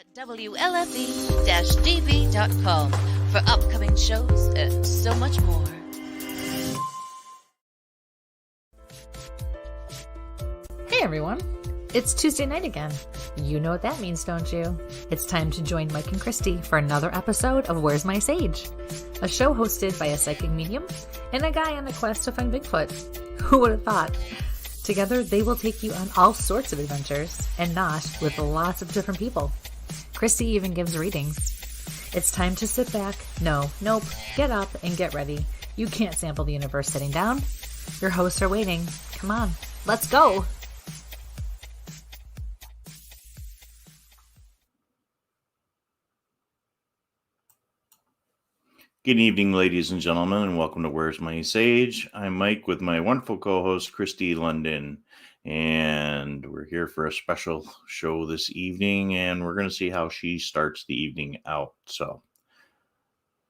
at WLFE-DB.com for upcoming shows and so much more. Hey everyone, it's Tuesday night again. You know what that means, don't you? It's time to join Mike and Kristie for another episode of Where's My Sage? A show hosted by a psychic medium and a guy on a quest to find Bigfoot. Who would have thought? Together, they will take you on all sorts of adventures, and not with lots of different people. Kristie even gives readings. It's time to sit back, get up and get ready. You can't sample the universe sitting down. Your hosts are waiting. Come on, let's go. Good evening, ladies and gentlemen, and welcome to Where's My Sage? I'm Mike with my wonderful co-host, Kristie London, and we're here for a special show this evening, and we're going to see how she starts the evening out.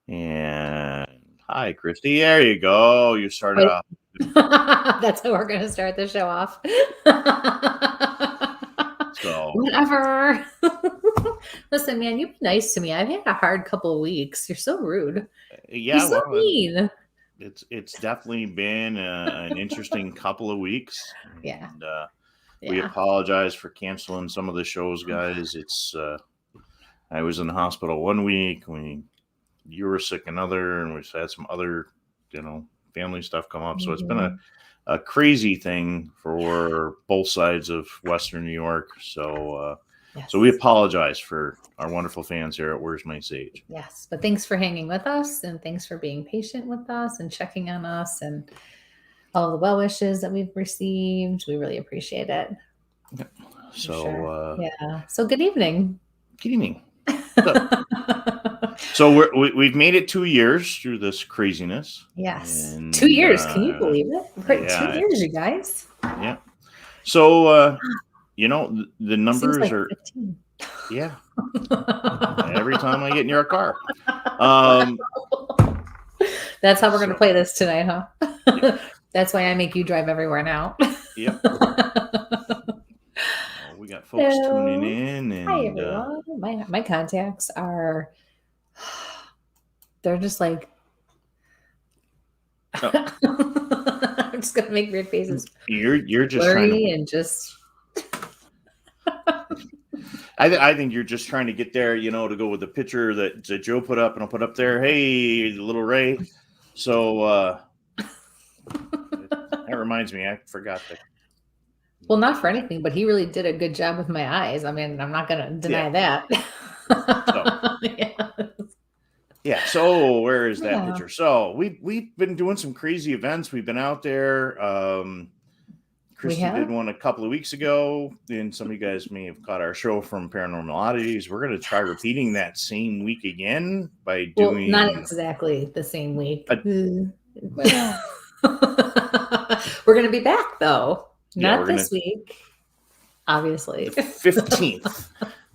And hi, Kristie. There you go. You started off. That's how we're going to start the show off. So whatever. Listen, man, you've been nice to me. I've had a hard couple of weeks. You're so rude. Yeah, You're so mean. It's definitely been an interesting couple of weeks. Yeah. And, we apologize for canceling some of the shows, guys. It's I was in the hospital one week when you were sick another, and we've had some other, family stuff come up. So it's been a crazy thing for both sides of Western New York. So So we apologize for our wonderful fans here at Where's My Sage. Yes, but thanks for hanging with us, and thanks for being patient with us and checking on us and all the well wishes that we've received. We really appreciate it. Yeah. So So good evening. Good evening. So we've made it 2 years through this craziness. Yes, and, 2 years. Can you believe it? Yeah, 2 years, you guys. Yeah. So. The numbers like are 15. Yeah. Every time I get near a car. That's how we're going to play this tonight, huh? Yeah. That's why I make you drive everywhere now. Yep. We got folks tuning in, and hi everyone. My contacts are, they're just like, I'm just gonna make weird faces. You're just blurry trying to, and just. I think you're just trying to get there, to go with the picture that Joe put up, and I'll put up there. Hey, little Ray. So that reminds me, I forgot that. Well, not for anything, but he really did a good job with my eyes. I mean, I'm not going to deny that. Yeah. So where is that picture? So we've been doing some crazy events. We've been out there. Kristie did one a couple of weeks ago, and some of you guys may have caught our show from Paranormal Oddities. We're going to try repeating that same week again by doing... not exactly the same week. We're going to be back, though. Not this week, obviously. The 15th.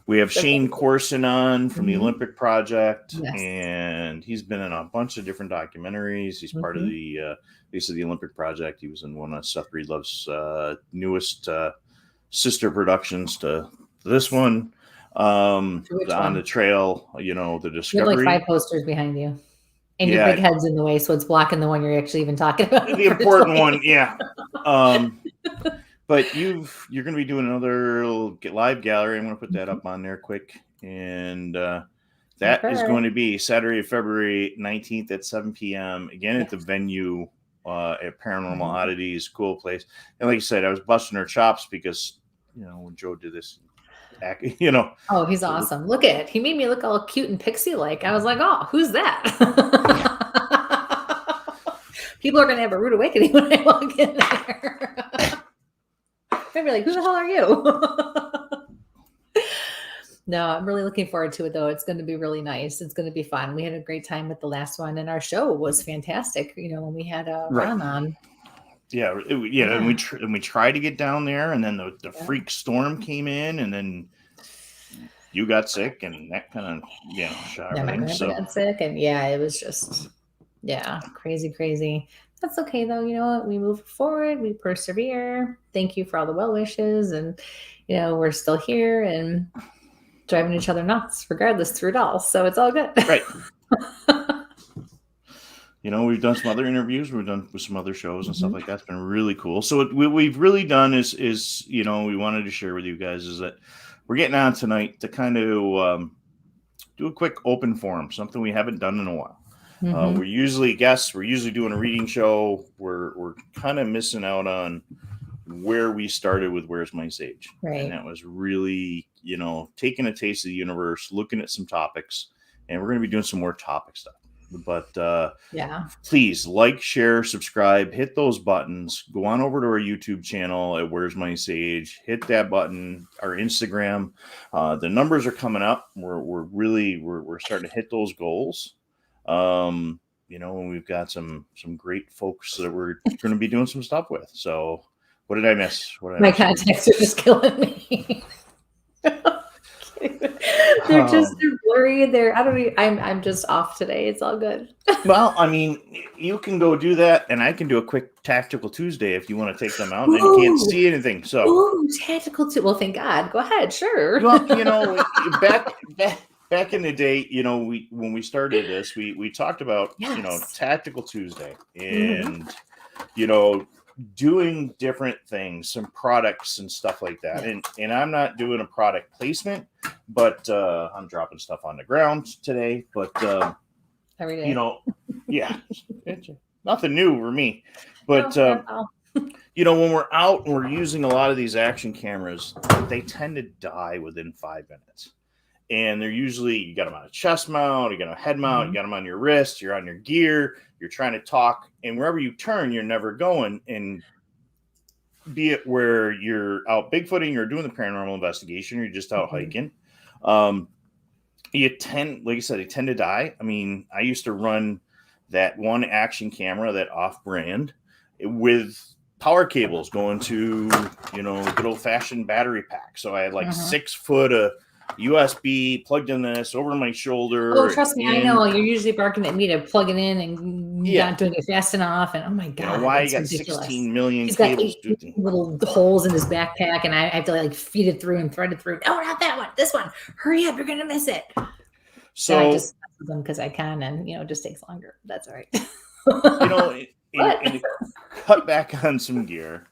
We have Shane Corson on from the Olympic Project, and he's been in a bunch of different documentaries. He's part of the Olympic Project. He was in one of Seth Breedlove's newest sister productions to this one. On the trail, the Discovery. You have like 5 posters behiund you. And your big head's in the way, so it's blocking the one you're actually even talking about. The important one, yeah. But you're going to be doing another live gallery. I'm going to put that up on there quick. And that is going to be Saturday, February 19th at 7 p.m. Again at the venue at Paranormal Oddities, cool place. And like I said, I was busting her chops because, when Joe did this, Oh, he's awesome. Look at it. He made me look all cute and pixie-like. I was like, oh, who's that? People are going to have a rude awakening when I walk in there. They'll be like, who the hell are you? No, I'm really looking forward to it, though. It's going to be really nice. It's going to be fun. We had a great time with the last one, and our show was fantastic, when we had Ron on. Yeah, and we tried to get down there, and then the freak storm came in, and then you got sick, and that kind of shot my everything. grandpa got sick, and it was just crazy. That's okay, though. You know what? We move forward. We persevere. Thank you for all the well wishes, and we're still here, and driving each other nuts, regardless, through it all. So it's all good. Right. We've done some other interviews. We've done with some other shows and stuff like that. It's been really cool. So what we've really done is we wanted to share with you guys is that we're getting on tonight to kind of do a quick open forum, something we haven't done in a while. We're usually guests. We're usually doing a reading show. We're kind of missing out on where we started with Where's My Sage? Right. And that was really, taking a taste of the universe, looking at some topics, and we're going to be doing some more topic stuff. But please like, share, subscribe, hit those buttons, go on over to our YouTube channel at Where's My Sage, hit that button, our Instagram. The numbers are coming up. We're starting to hit those goals. And we've got some great folks that we're going to be doing some stuff with. So what did I miss? My contacts are just killing me. They're blurry. I'm just off today. It's all good. Well, I mean, you can go do that, and I can do a quick Tactical Tuesday if you want to take them out, and you can't see anything. So, Tactical Tuesday. Well, thank God. Go ahead. Sure. Well, back in the day, when we started this, we talked about Tactical Tuesday, and doing different things, some products and stuff like that. And I'm not doing a product placement, but I'm dropping stuff on the ground today. But every day, it's nothing new for me. But when we're out and we're using a lot of these action cameras, they tend to die within 5 minutes. And they're usually, you got them on a chest mount, you got them on a head mount, you got them on your wrist, you're on your gear, you're trying to talk, and wherever you turn, you're never going. And be it where you're out bigfooting or doing the paranormal investigation, or you're just out hiking, they tend to die. I mean, I used to run that one action camera, that off-brand, with power cables going to, good old-fashioned battery pack. So I had like 6 foot of USB plugged in this over my shoulder. Oh, trust me, I know. You're usually barking at me to plug it in and not doing it fast enough. And oh my God, why you got ridiculous. 16 million He's cables? Got 8 little holes in his backpack, and I have to like feed it through and thread it through. No, not that one. This one. Hurry up, you're gonna miss it. So I just mess with them because I can, and it just takes longer. That's all right. And cut back on some gear.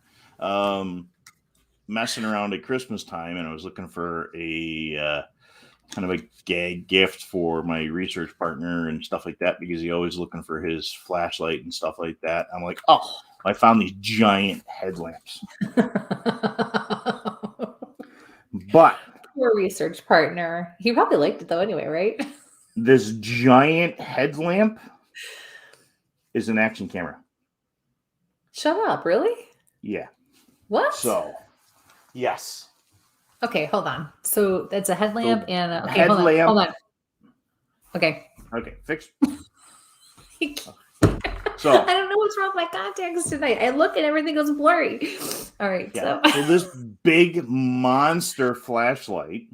Messing around at Christmas time, and I was looking for a kind of a gag gift for my research partner and stuff like that, because he's always looking for his flashlight and stuff like that. I'm like, I found these giant headlamps. But poor research partner. He probably liked it though anyway, right? This giant headlamp is an action camera. Shut up, really? Yeah. What? So yes. Okay, hold on. So that's a headlamp and a headlamp. Hold on. Okay, fixed. So I don't know what's wrong with my contacts tonight. I look and everything goes blurry. All right. Yeah. So this big monster flashlight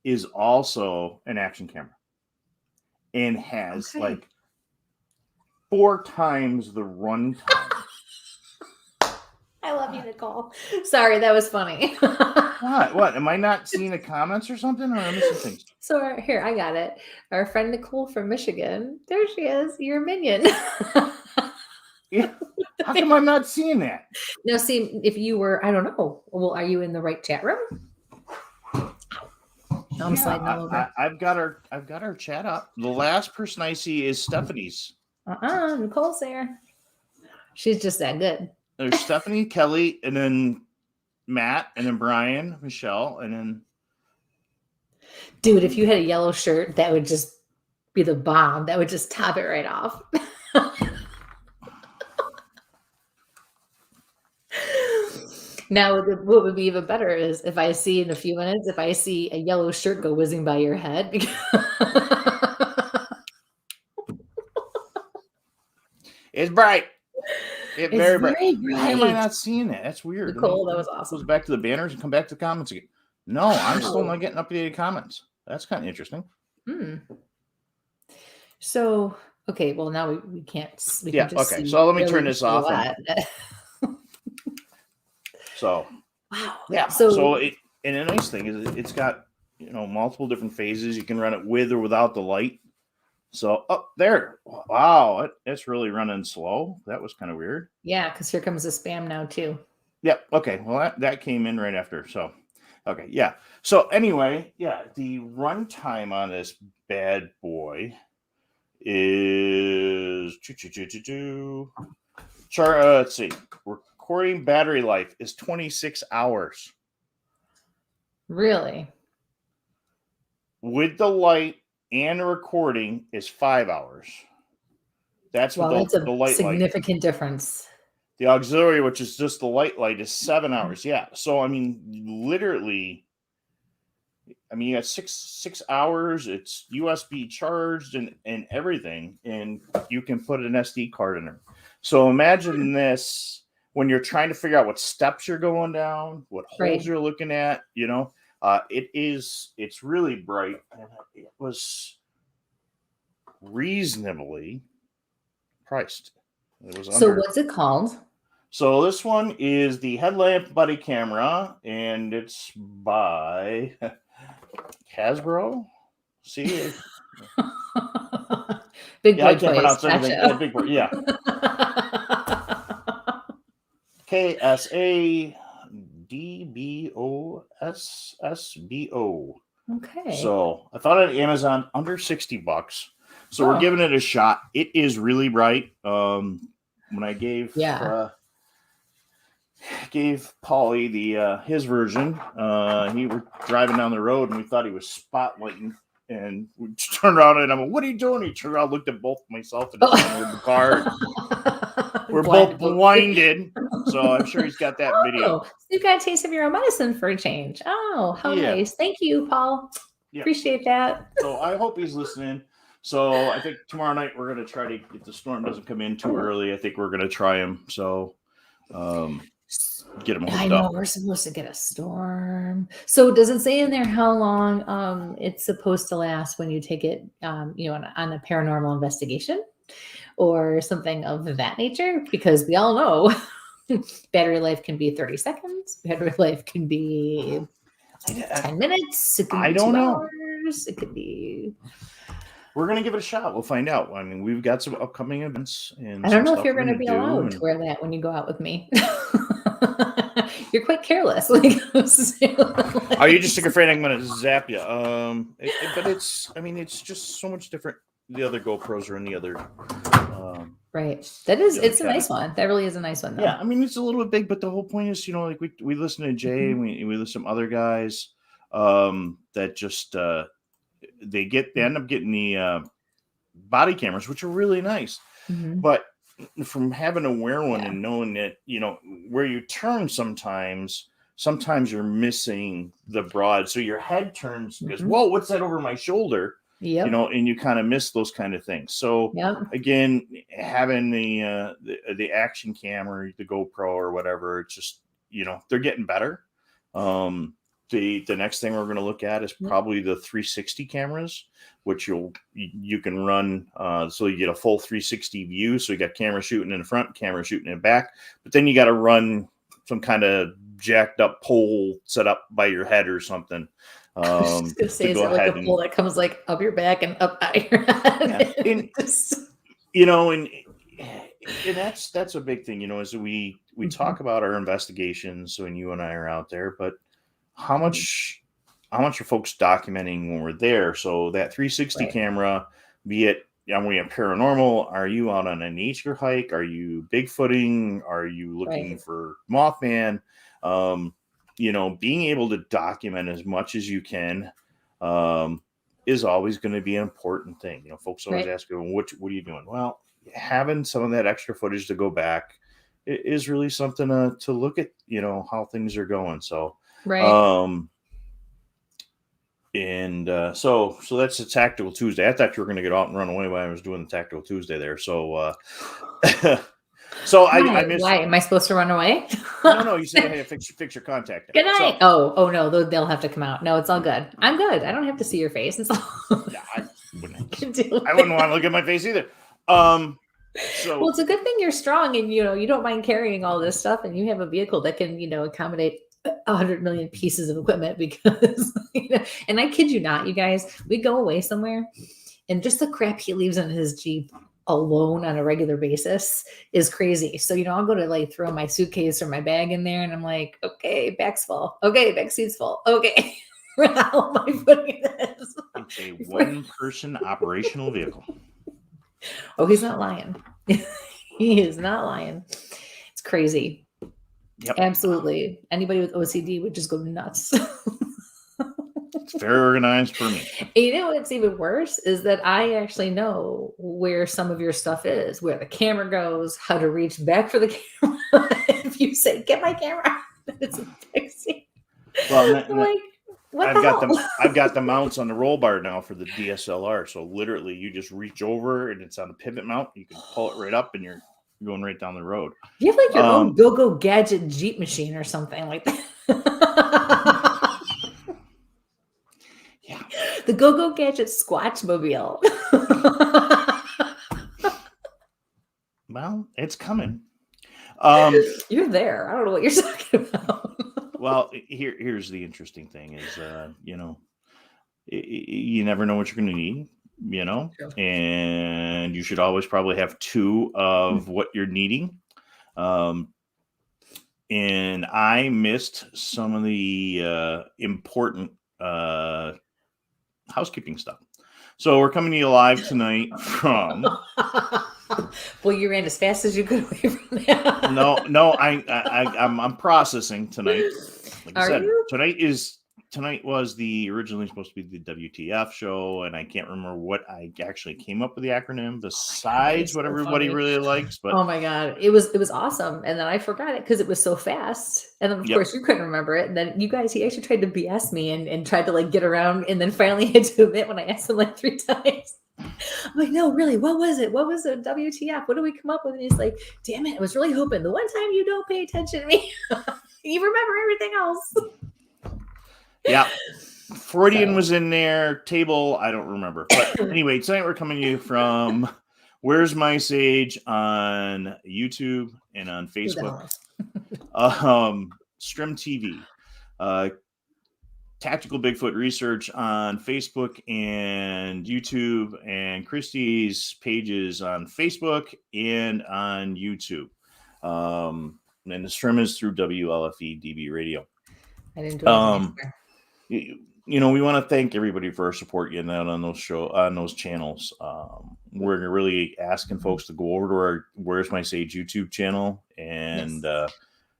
is also an action camera and has like 4 times the run time. I love you, Nicole. Sorry, that was funny. What? Am I not seeing the comments or something? Or am I missing things? So here, I got it. Our friend Nicole from Michigan. There she is. You're a minion. Yeah. How come I'm not seeing that? No, see, if you were, I don't know. Well, are you in the right chat room? No, I'm sliding all over. I've got our chat up. The last person I see is Stephanie's. Nicole's there. She's just that good. There's Stephanie, Kelly, and then Matt, and then Brian, Michelle, and then. Dude, if you had a yellow shirt, that would just be the bomb. That would just top it right off. Now, what would be even better is if I see in a few minutes, if I see a yellow shirt go whizzing by your head. It's bright. It's very bright. Why am I not seeing that? That's weird. Nicole, that was awesome. Goes back to the banners and come back to the comments again. No, I'm still not getting updated comments. That's kind of interesting. So, okay, well, now we can't. Okay. So let me turn this off. So, wow. Yeah. So and the nice thing is it's got, multiple different phases. You can run it with or without the light. So up there, wow, it's really running slow. That was kind of weird. Yeah, because here comes the spam now too. Yep. Okay. Well, that came in right after. So, okay. Yeah. So anyway, yeah, the runtime on this bad boy is let's see. Recording battery life is 26 hours. Really? With the light and the recording is 5 hours. That's what that's the light significant difference. The auxiliary, which is just the light, is 7 hours. Yeah. So I mean, literally, you got six hours. It's USB charged and everything, and you can put an SD card in there. So imagine this when you're trying to figure out what steps you're going down, what holes you're looking at. It's really bright, and it was reasonably priced. It was so what's it called? So this one is the Headlamp Buddy Camera, and it's by Hasbro. See, Big boy I can't toys. pronounce Gotcha. anything. Oh, big boy, yeah. KSADBOSSBO. Okay. So I found it on Amazon under $60. So we're giving it a shot. It is really bright. When I gave Paulie his version, he was driving down the road and we thought he was spotlighting, and we turned around and I'm like, "What are you doing?" He turned around, looked at both myself and the car. We're both blinded, so I'm sure he's got that video. So you got a taste of your own medicine for a change. Oh, how nice! Thank you, Paul. Yeah. Appreciate that. So I hope he's listening. So I think tomorrow night we're going to try to, if the storm doesn't come in too early, I think we're going to try him. So get him hooked up. I know we're supposed to get a storm. So does it say in there how long it's supposed to last when you take it, on a paranormal investigation or something of that nature? Because we all know battery life can be 30 seconds. Battery life can be 10 minutes. It can be 2 hours. It could be... We're going to give it a shot. We'll find out. I mean, we've got some upcoming events. And I don't know if you're going to be allowed to wear that when you go out with me. You're quite careless. Are you just afraid I'm going to zap you? But it's just so much different. The other GoPros are in the other. Right. It's a nice one. That really is a nice one, though. Yeah. I mean, it's a little bit big, but the whole point is, we listen to Jay, and we listen to some other guys that just, they end up getting the body cameras, which are really nice. Mm-hmm. But from having to wear one and knowing that, where you turn sometimes you're missing the broad. So your head turns because, whoa, what's that over my shoulder? Yep. And you kind of miss those kind of things. So again, having the action camera, the GoPro or whatever, it's just, they're getting better. The next thing we're going to look at is probably the 360 cameras, which you can run so you get a full 360 view. So you got camera shooting in the front, camera shooting in the back, but then you got to run some kind of jacked up pole set up by your head or something. I was just gonna say, is it like a pole that comes like up your back and up by your head? And that's a big thing, as we talk about our investigations when you and I are out there, but how much are folks documenting when we're there? So that 360 camera, be it, are we in paranormal? Are you out on a nature hike? Are you Bigfooting? Are you looking for Mothman? Being able to document as much as you can is always going to be an important thing. Folks always ask you, what are you doing? Well, having some of that extra footage to go back is really something to look at, how things are going. So, so that's a Tactical Tuesday. I thought you were going to get out and run away while I was doing the Tactical Tuesday there. So, I missed. Why am I supposed to run away? No. You said, hey, fix your contact. Good night. Oh no, they'll have to come out. No, it's all good. I'm good. I don't have to see your face. It's all. I wouldn't want to look at my face either. Well, it's a good thing you're strong and you don't mind carrying all this stuff, and you have a vehicle that can accommodate 100 million pieces of equipment because, and I kid you not, you guys, we go away somewhere and just the crap he leaves on his Jeep alone on a regular basis is crazy. So, I'll go to like throw my suitcase or my bag in there and I'm like, okay, back's full. Okay, back seat's full. Okay. How am I putting this? It's a one-person operational vehicle. Oh, he's not lying. He is not lying. It's crazy. Yep. Absolutely. Anybody with OCD would just go nuts. It's very organized for me. And what's even worse is that I actually know where some of your stuff is, where the camera goes, how to reach back for the camera. If you say, get my camera, it's a fixie. Well, I'm like, what I've got the mounts on the roll bar now for the DSLR. So literally you just reach over and it's on a pivot mount. You can pull it right up and you're going right down the road. You have like your own go-go gadget Jeep machine or something like that. Yeah. The go-go gadget Squatch mobile. Well, it's coming. You're there. I don't know what you're talking about. Well, here's the interesting thing is, you never know what you're going to need, Sure. and you should always probably have two of what you're needing. And I missed some of the important housekeeping stuff. So we're coming to you live tonight from. Well, you ran as fast as you could away from that. No, I'm processing tonight. Like I said, you? Tonight was the originally supposed to be the WTF show, and I can't remember what I actually came up with the acronym besides what everybody really likes. But oh my god, it was awesome, and then I forgot it because it was so fast, and then of course you couldn't remember it, and then he actually tried to BS me and tried to like get around, and then finally had to admit when I asked him like 3 times. I'm like, no, really, what was it? What was the WTF? What did we come up with? And he's like, damn it, I was really hoping the one time you don't pay attention to me, you remember everything else. Yeah. Freudian was in there. Table, I don't remember. But anyway, tonight we're coming to you from Where's My Sage on YouTube and on Facebook. Strim TV. Tactical Bigfoot Research on Facebook and YouTube, and Kristie's pages on Facebook and on YouTube. And the stream is through WLFE DB Radio. I didn't do anything. We want to thank everybody for our support getting out on those channels. We're really asking folks to go over to our Where's My Sage YouTube channel and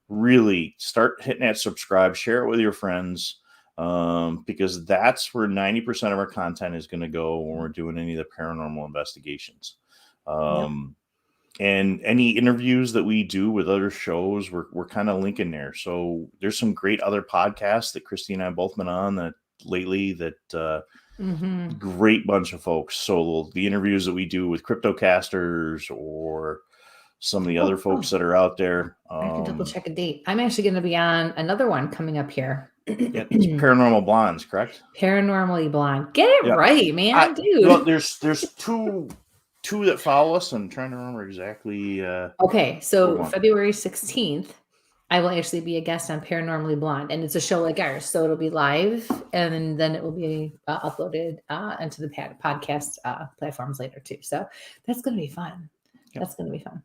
really start hitting that subscribe, share it with your friends, because that's where 90% of our content is going to go when we're doing any of the paranormal investigations. And any interviews that we do with other shows, we're kind of linking there. So there's some great other podcasts that Kristie and I have both been on that lately great bunch of folks. So the interviews that we do with cryptocasters or some of the other folks that are out there. I have to double check a date. I'm actually going to be on another one coming up here. It's Paranormal Blondes, correct? Paranormally Blonde. Get it right, man, dude. Well, there's two that follow us. I'm trying to remember exactly. Okay, so February 16th, I will actually be a guest on Paranormally Blonde, and it's a show like ours, so it'll be live, and then it will be uploaded into the podcast platforms later too. So that's going to be fun. Yep. That's going to be fun.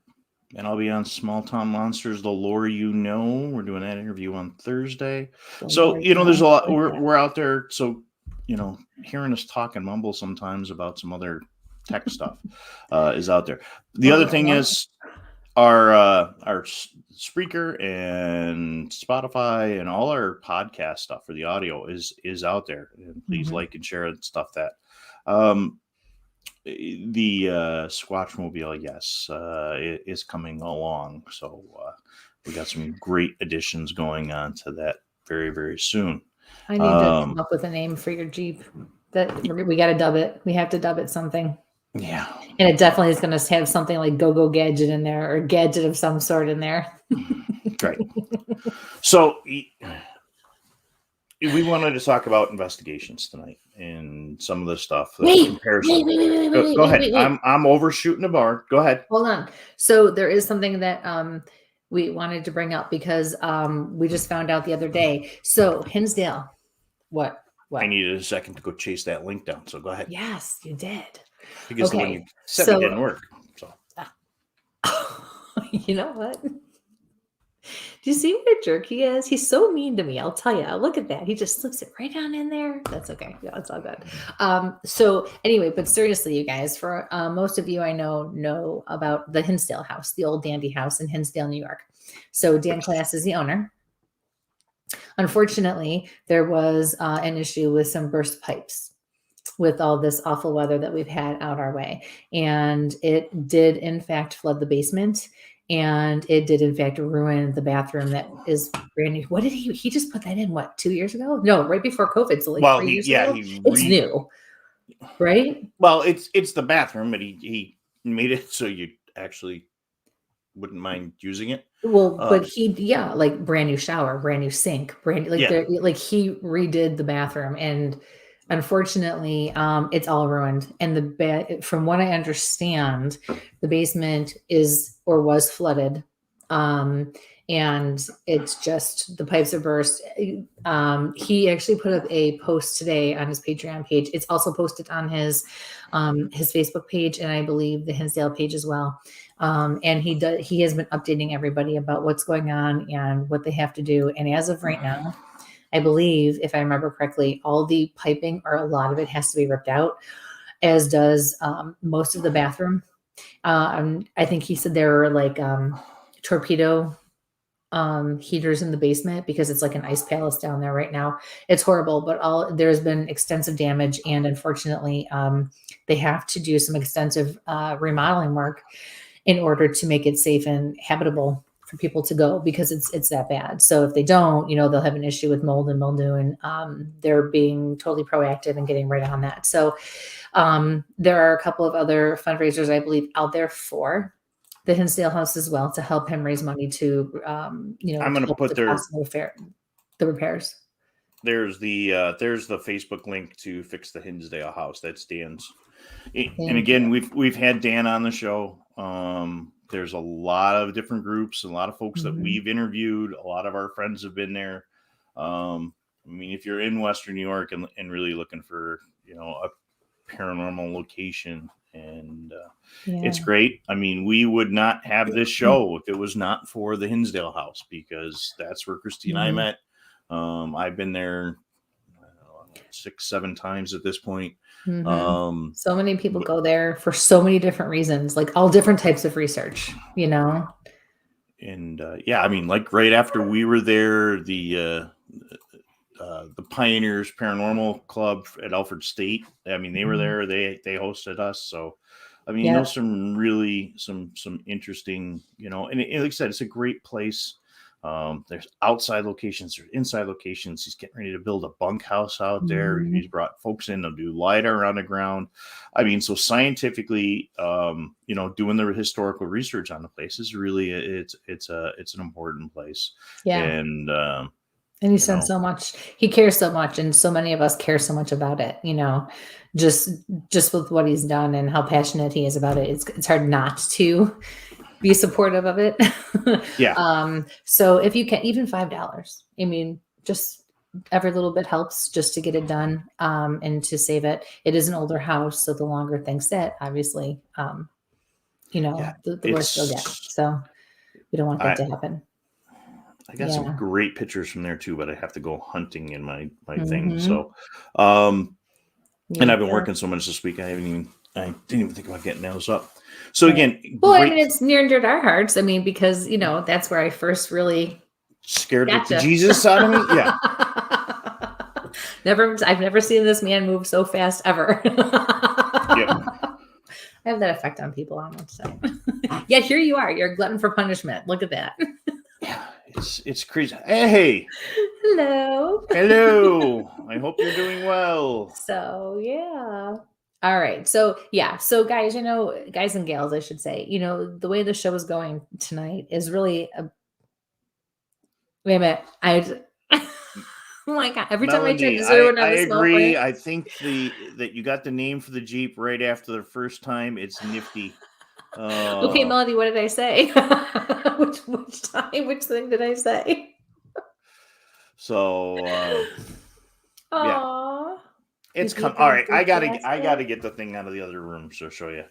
And I'll be on Small Town Monsters, The Lore You Know. We're doing that interview on Thursday. So, there's a lot. We're out there. So, hearing us talk and mumble sometimes about some other tech stuff is out there. The other thing is our Spreaker and Spotify and all our podcast stuff for the audio is out there. And please like and share and stuff that. The Squatch Mobile, yes, is coming along. So we got some great additions going on to that very, very soon. I need to come up with a name for your Jeep. We got to dub it. We have to dub it something. Yeah. And it definitely is going to have something like Go-Go Gadget in there or gadget of some sort in there. Right. So we wanted to talk about investigations tonight and some of the stuff. Wait, go ahead. I'm overshooting the bar. Go ahead. Hold on. So there is something that we wanted to bring up because we just found out the other day. So Hinsdale, what? I needed a second to go chase that link down. So go ahead. Yes, you did. Because the one you sent me didn't work. So you know what? Do you see what a jerk he is? He's so mean to me. I'll tell you. Look at that. He just slips it right down in there. That's okay. Yeah, it's all good. So anyway, but seriously, you guys, for most of you I know about the Hinsdale house, the old dandy house in Hinsdale, New York. So Dan Class is the owner. Unfortunately, there was an issue with some burst pipes with all this awful weather that we've had out our way. And it did, in fact, flood the basement. And it did, in fact, ruin the bathroom that is brand new. What did he just put that in, 2 years ago? No, right before COVID. So like 3 years ago? It's new, right? Well, it's the bathroom, but he made it so you actually wouldn't mind using it. Well, but like brand new shower, brand new sink, brand he redid the bathroom, and unfortunately, it's all ruined. And from what I understand, the basement is or was flooded, and it's just the pipes are burst. He actually put up a post today on his Patreon page. It's also posted on his Facebook page, and I believe the Hinsdale page as well. And he has been updating everybody about what's going on and what they have to do. And as of right now, I believe, if I remember correctly, all the piping or a lot of it has to be ripped out, as does most of the bathroom. I think he said there were like torpedo heaters in the basement because it's like an ice palace down there right now. It's horrible, but there's been extensive damage, and unfortunately, they have to do some extensive remodeling work in order to make it safe and habitable for people to go, because it's that bad. So if they don't, they'll have an issue with mold and mildew, and they're being totally proactive and getting right on that. So there are a couple of other fundraisers, I believe, out there for the Hinsdale house as well, to help him raise money to, I'm going to put the repairs. There's the Facebook link to fix the Hinsdale house. That's Dan's. And again, we've had Dan on the show. There's a lot of different groups, a lot of folks that we've interviewed. A lot of our friends have been there. If you're in Western New York and really looking for, a paranormal location, and it's great. We would not have this show if it was not for the Hinsdale house, because that's where Kristie and I met. I've been there 6-7 times at this point. So many people go there for so many different reasons, like all different types of research, And like right after we were there, the Pioneers Paranormal Club at Alfred State, they were there. They hosted us. So, some really some interesting, and like I said, it's a great place. There's outside locations, there's inside locations. He's getting ready to build a bunkhouse out there. He's brought folks in to do LiDAR on the ground. So scientifically, doing the historical research on the place is really it's an important place. Yeah. And he's done so much. He cares so much, and so many of us care so much about it. Just with what he's done and how passionate he is about it, it's hard not to be supportive of it. Yeah. So if you can, even $5, just every little bit helps just to get it done, and to save it. It is an older house, so the longer things sit, obviously, the worse you'll get. So we don't want that to happen. I got some great pictures from there too, but I have to go hunting in my thing. So, and I've been working so much this week, I didn't even think about getting those up. So again, it's near and dear to our hearts. Because that's where I first really scared the Jesus out of me. Yeah. I've never seen this man move so fast ever. Yeah. I have that effect on people, I must say. Yet here you are. You're a glutton for punishment. Look at that. Yeah, it's crazy. Hey. Hello. I hope you're doing well. So yeah. All right. So guys, guys and gals, I should say, the way the show is going tonight is really wait a minute. Oh my God. Every time I try to zero in on this agree. I think that you got the name for the Jeep right after the first time. It's nifty. Okay, Melody, what did I say? Which thing did I say? So yeah, Aww. it's Did you all have right. a I good gotta basket? get the thing out of the other room to show you.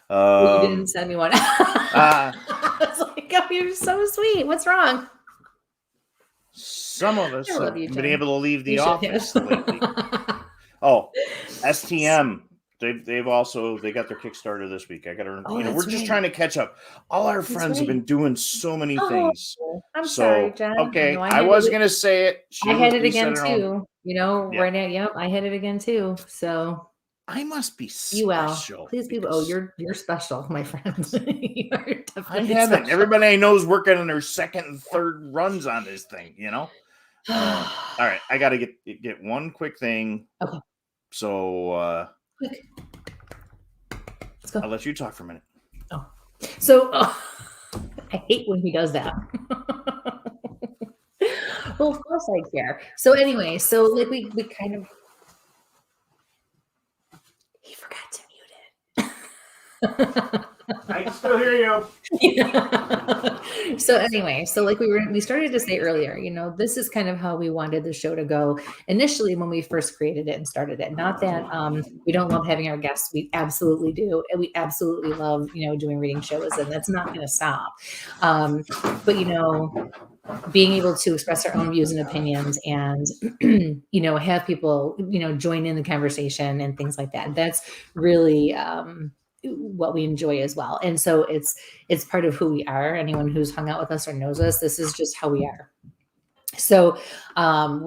Well, you didn't send me one. I was like, oh, you're so sweet. What's wrong? Some of us I have love you, been Jen. able to leave the You should office have. lately. Oh, STM. They've also they got their Kickstarter this week. I got to Oh, we're that's just right. trying to catch up. All our That's friends have right. been doing so many Oh, things. I'm So sorry, Jen. okay, No, I was gonna say it. I had it You said again it all. too. You know, Yeah. right now, yep, I had it again too. So I must be you will. special. Please be. Oh, you're special, my friend. You are I definitely haven't. special. Everybody I know is working on their second and third runs on this thing. All right, I got to get one quick thing. Okay. So Quick. Let's go. I'll let you talk for a minute. Oh, so I hate when he does that. Well, of course I care. So anyway, so like we kind of he forgot to mute it. I can still hear you. So anyway, so like we started to say earlier, this is kind of how we wanted the show to go initially when we first created it and started it. Not that we don't love having our guests, we absolutely do, and we absolutely love doing reading shows, and that's not going to stop. But being able to express our own views and opinions and have people join in the conversation and things like that, that's really what we enjoy as well. And so it's part of who we are. Anyone who's hung out with us or knows us, this is just how we are. So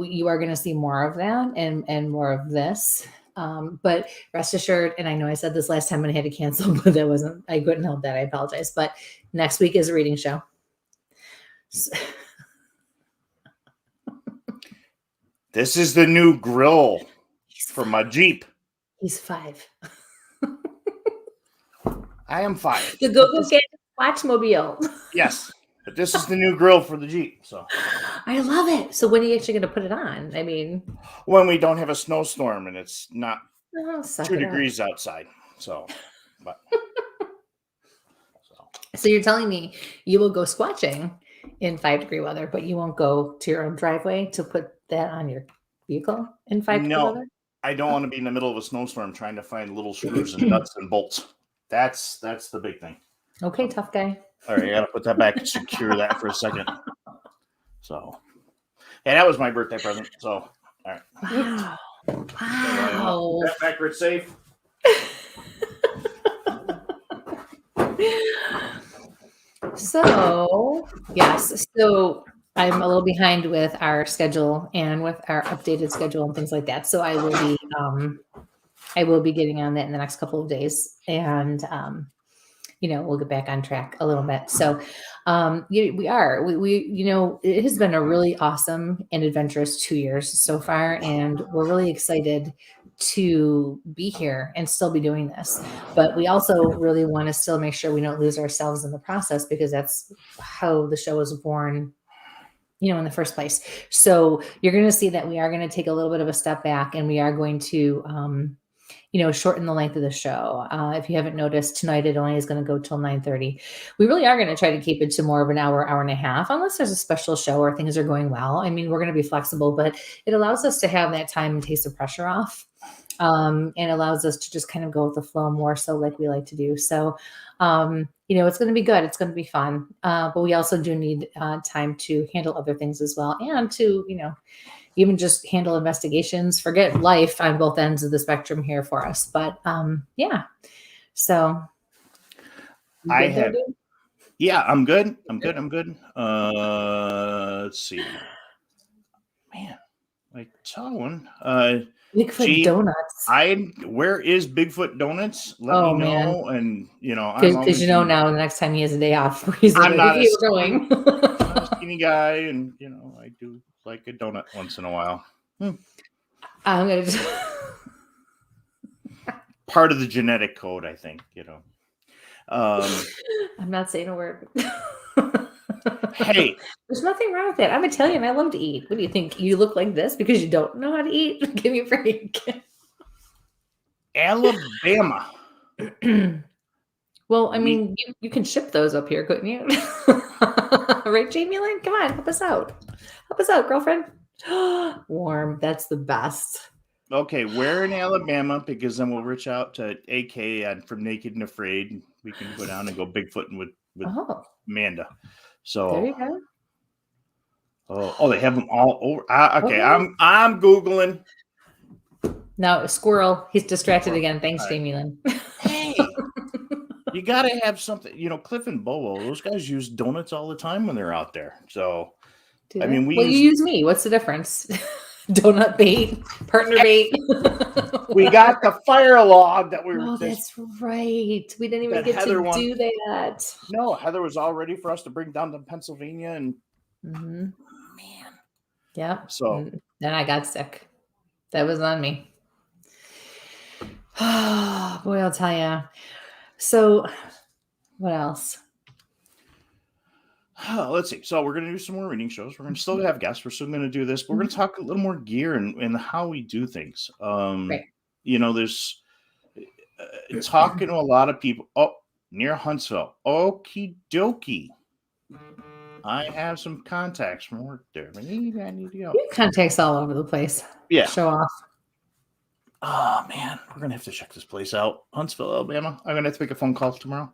you are going to see more of that and more of this. But rest assured, and I know I said this last time and I had to cancel, but I couldn't help that. I apologize. But next week is a reading show. So, this is the new grill for my Jeep. He's 5. I am 5. The go get Watchmobile. Yes, but this is the new grill for the Jeep. So I love it. So when are you actually going to put it on? I mean, when we don't have a snowstorm and it's not 2 degrees up. outside. So, but so you're telling me you will go squatching in 5-degree weather, but you won't go to your own driveway to put that on your vehicle in 5-degree weather? I don't want to be in the middle of a snowstorm trying to find little screws and nuts and bolts. That's the big thing. Okay, tough guy. All right, I gotta put that back and secure that for a second. So, yeah, that was my birthday present. So, all right. Wow. Put that back where it's safe. So, yes. So I'm a little behind with our schedule and with our updated schedule and things like that. So I will be getting on that in the next couple of days, and we'll get back on track a little bit. So we it has been a really awesome and adventurous 2 years so far, and we're really excited to be here and still be doing this. But we also really want to still make sure we don't lose ourselves in the process, because that's how the show was born in the first place. So you're going to see that we are going to take a little bit of a step back, and we are going to shorten the length of the show. If you haven't noticed, tonight it only is going to go till 9:30. We really are going to try to keep it to more of an hour and a half, unless there's a special show or things are going well. I mean, we're going to be flexible, but it allows us to have that time and taste the pressure off, and allows us to just kind of go with the flow more, so like we like to do. So, it's going to be good. It's going to be fun. But we also do need time to handle other things as well, and to, even just handle investigations, forget life on both ends of the spectrum here for us. But yeah, so I'm good. I'm good. Let's see. Man, like telling Bigfoot donuts. Where is Bigfoot Donuts? Let me know. Man. And because now the next time he has a day off, I'm not a skinny guy, and I do like a donut once in a while. I'm gonna part of the genetic code, I think. I'm not saying a word. Hey, there's nothing wrong with that. I'm Italian. I love to eat. What do you think? You look like this because you don't know how to eat? Give me a break. Alabama Well, I mean, you can ship those up here, couldn't you? Right, Jamie Lynn? Come on, help us out. Help us out, girlfriend. Warm. That's the best. Okay, where in Alabama? Because then we'll reach out to AK and from Naked and Afraid. We can go down and go Bigfooting with Amanda. So there you go. Oh, they have them all over. Okay, Okay. I'm Googling. Now, squirrel. He's distracted again. Thanks, Jamie Lynn. Hey, you got to have something. Cliff and Bobo, those guys use donuts all the time when they're out there. So, I mean, you use me. What's the difference? Donut bait, partner bait. We got the fire log that we were. Oh, that's right. We didn't even get Heather to do that. No, Heather was all ready for us to bring down to Pennsylvania, and man, yeah. So then I got sick. That was on me. Oh, boy, I'll tell you. So, what else? Let's see. So we're going to do some more reading shows. We're going to still have guests. We're still going to do this. But we're going to talk a little more gear and how we do things. Right. There's talking to a lot of people. Oh, near Huntsville. Okie dokie. I have some contacts from work there. I need to go. You have contacts all over the place. Yeah. Show off. Oh, man. We're going to have to check this place out. Huntsville, Alabama. I'm going to have to make a phone call tomorrow.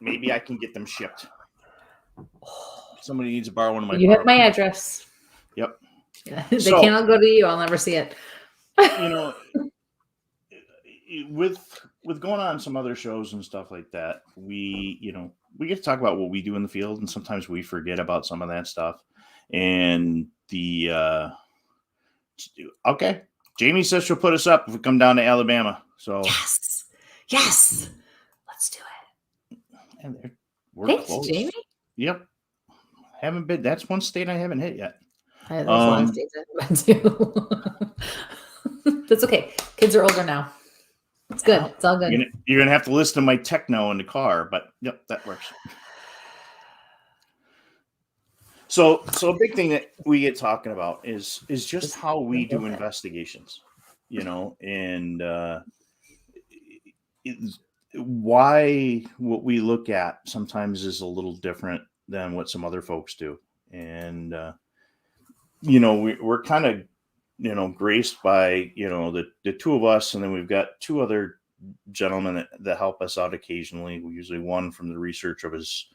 Maybe I can get them shipped. Somebody needs to borrow one of my. You have my address. Yep. They cannot go to you. I'll never see it. With going on some other shows and stuff like that, we get to talk about what we do in the field, and sometimes we forget about some of that stuff. And okay, Jamie says she'll put us up if we come down to Alabama. So yes, let's do it. And we're Thanks, close. Jamie. Yep, haven't been. That's one state I haven't hit yet. There's a lot of states I haven't been to. That's okay. Kids are older now. It's good. It's all good. You're gonna have to listen to my techno in the car, but yep, that works. So a big thing that we get talking about is just how we do investigations, and why what we look at sometimes is a little different than what some other folks do, and we're kind of graced by the two of us, and then we've got two other gentlemen that help us out occasionally. We usually one from the research of his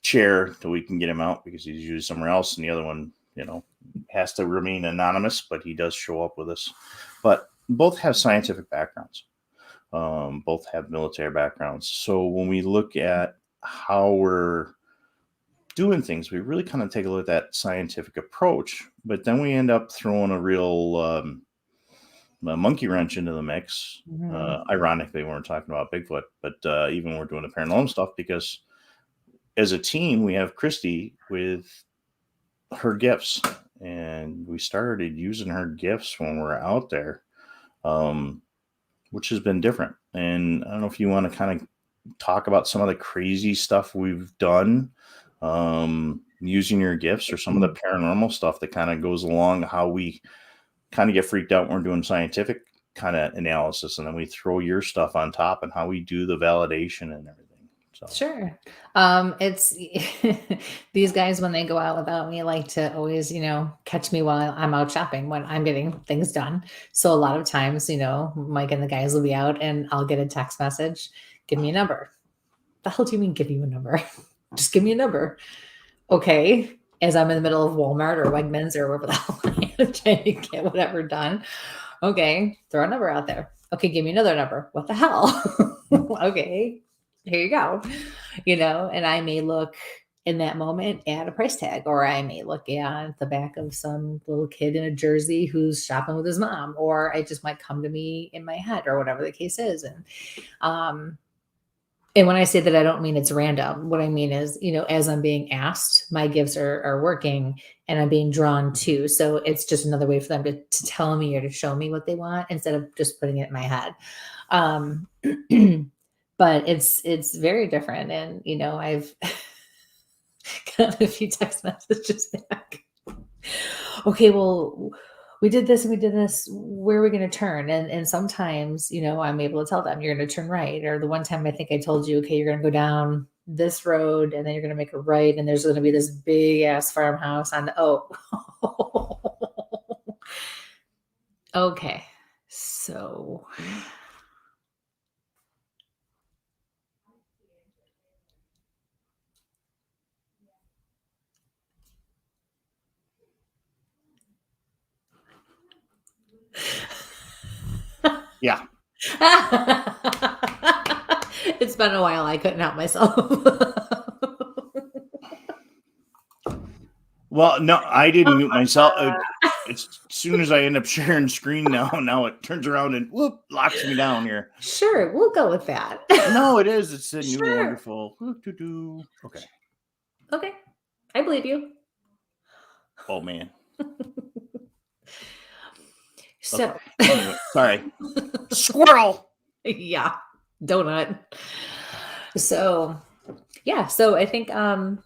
chair till we can get him out because he's usually somewhere else, and the other one has to remain anonymous, but he does show up with us. But both have scientific backgrounds, both have military backgrounds. So when we look at how we're doing things, we really kind of take a look at that scientific approach, but then we end up throwing a real monkey wrench into the mix. Ironically, we weren't talking about Bigfoot, but even we're doing the paranormal stuff because as a team, we have Kristie with her gifts, and we started using her gifts when we're out there, which has been different. And I don't know if you want to kind of talk about some of the crazy stuff we've done using your gifts, or some of the paranormal stuff that kind of goes along how we kind of get freaked out when we're doing scientific kind of analysis, and then we throw your stuff on top and how we do the validation and everything. So. Sure. It's these guys, when they go out without me, like to always, catch me while I'm out shopping when I'm getting things done. So a lot of times, Mike and the guys will be out and I'll get a text message, give me a number. The hell do you mean give you a number? Just give me a number. Okay. As I'm in the middle of Walmart or Wegmans or wherever the hell I am trying to get whatever done. Okay. Throw a number out there. Okay. Give me another number. What the hell? Okay. Here you go. And I may look in that moment at a price tag, or I may look at the back of some little kid in a jersey who's shopping with his mom, or it just might come to me in my head, or whatever the case is. And when I say that, I don't mean it's random. What I mean is, as I'm being asked, my gifts are working and I'm being drawn to. So it's just another way for them to tell me or to show me what they want instead of just putting it in my head. But it's very different. And, I've got a few text messages back. Okay, well, we did this and we did this. Where are we going to turn? And sometimes, I'm able to tell them you're going to turn right. Or the one time I think I told you, okay, you're going to go down this road and then you're going to make a right. And there's going to be this big ass farmhouse on okay. So Yeah. It's been a while. I couldn't help myself. Well, no, I didn't mute myself. As soon as I end up sharing screen now it turns around and whoop, locks me down here. Sure, we'll go with that. No, it is. It's a Sure. new wonderful. Okay. Okay, I believe you. Oh man. So, okay. Anyway, sorry. Squirrel. Yeah, donut. So, yeah. So I think, I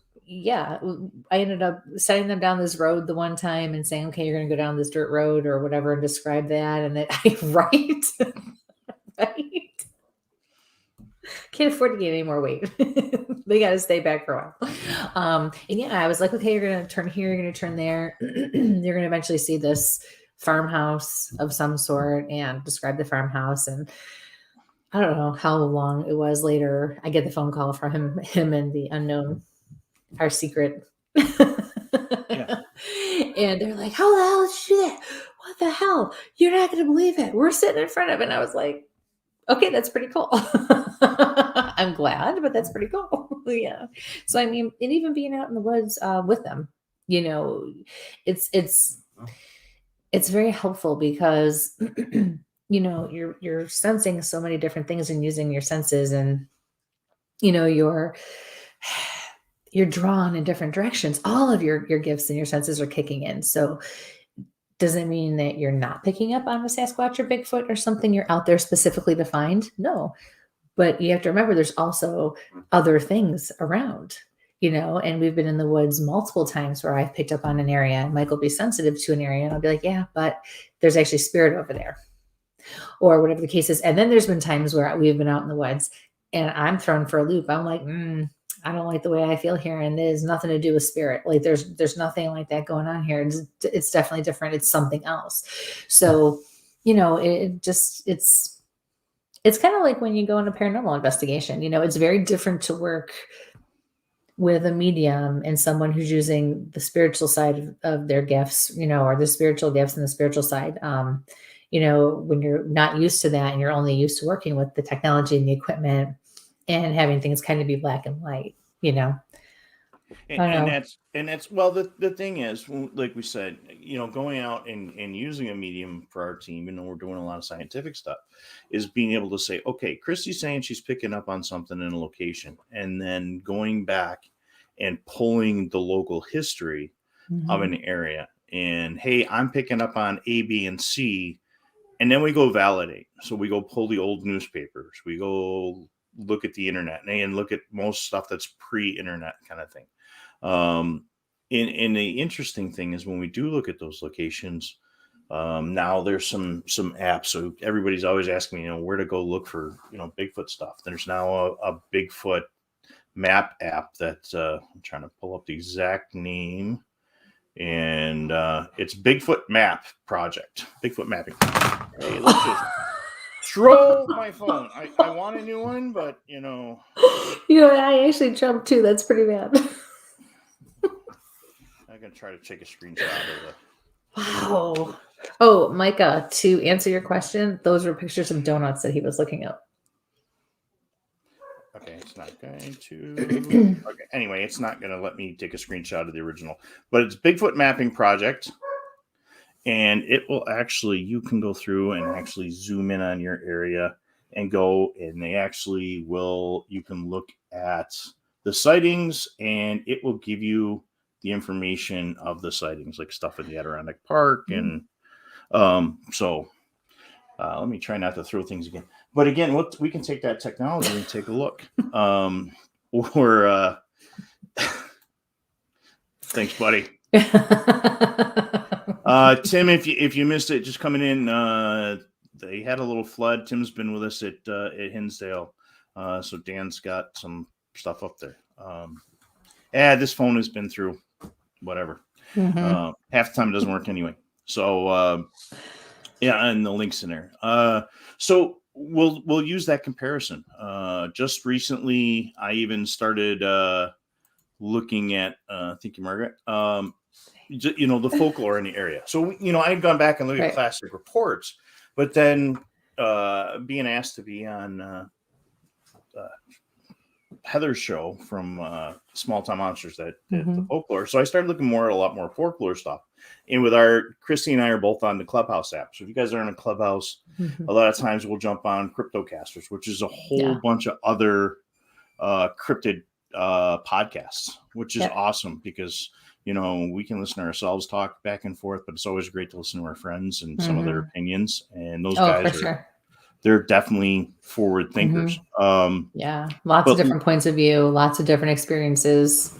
ended up setting them down this road the one time and saying, okay, you're going to go down this dirt road or whatever, and describe that. And then right. Can't afford to gain any more weight. They got to stay back for a while. And yeah, I was like, okay, you're going to turn here, you're going to turn there. You're going to eventually see this farmhouse of some sort, and describe the farmhouse. And I don't know how long it was later, I get the phone call from him and the unknown, our secret. Yeah. And they're like, how the hell did you do that? What the hell? You're not going to believe it. We're sitting in front of it. And I was like, okay, that's pretty cool. I'm glad, but that's pretty cool. Yeah. So, I mean, and even being out in the woods with them, it's very helpful because, you're sensing so many different things and using your senses, and, you're drawn in different directions. All of your gifts and your senses are kicking in. So does it mean that you're not picking up on a Sasquatch or Bigfoot or something you're out there specifically to find? No. But you have to remember there's also other things around, and we've been in the woods multiple times where I've picked up on an area, and Mike will be sensitive to an area, and I'll be like, yeah, but there's actually spirit over there, or whatever the case is. And then there's been times where we've been out in the woods and I'm thrown for a loop. I'm like, I don't like the way I feel here. And it has nothing to do with spirit. Like there's nothing like that going on here. It's definitely different. It's something else. So, it's kind of like when you go on a paranormal investigation, it's very different to work with a medium and someone who's using the spiritual side of their gifts, or the spiritual gifts and the spiritual side. When you're not used to that and you're only used to working with the technology and the equipment and having things kind of be black and white, And that's well, the thing is, like we said, going out and using a medium for our team, we're doing a lot of scientific stuff, is being able to say, okay, Kristie's saying she's picking up on something in a location, and then going back and pulling the local history of an area, and hey, I'm picking up on A, B, and C, and then we go validate. So we go pull the old newspapers, we go look at the internet and look at most stuff that's pre-internet kind of thing. And the interesting thing is when we do look at those locations, now there's some apps. So everybody's always asking me, where to go look for, Bigfoot stuff. There's now a Bigfoot map app that I'm trying to pull up the exact name, and it's Bigfoot Map Project, Bigfoot Mapping. Hey, let's just throw my phone. I want a new one, but I actually jumped too. That's pretty bad. I'm gonna try to take a screenshot of it. Wow. Oh, Micah, to answer your question, those were pictures of donuts that he was looking up. Okay, it's not going to. Okay, anyway, it's not going to let me take a screenshot of the original, but it's Bigfoot Mapping Project, and it will actually, you can go through and actually zoom in on your area and go, and they actually will, you can look at the sightings, and it will give you the information of the sightings, like stuff in the Adirondack Park. And so let me try not to throw things again. But again, we can take that technology and take a look. Thanks, buddy. Tim, if you missed it, just coming in, they had a little flood. Tim's been with us at Hinsdale, so Dan's got some stuff up there. This phone has been through whatever. Half the time it doesn't work anyway. So and the link's in there. So we'll use that comparison. Just recently, I even started looking at. Thank you, Margaret. The folklore in the area. So I had gone back and looked at classic reports, but then being asked to be on Heather's show from Small Town Monsters, that the folklore. So I started looking a lot more folklore stuff. And with Kristie and I are both on the Clubhouse app. So if you guys are in a Clubhouse, a lot of times we'll jump on Cryptocasters, which is a whole bunch of other cryptid podcasts, which is awesome because we can listen to ourselves talk back and forth, but it's always great to listen to our friends and some of their opinions. And those guys they're definitely forward thinkers. Lots of different points of view, lots of different experiences.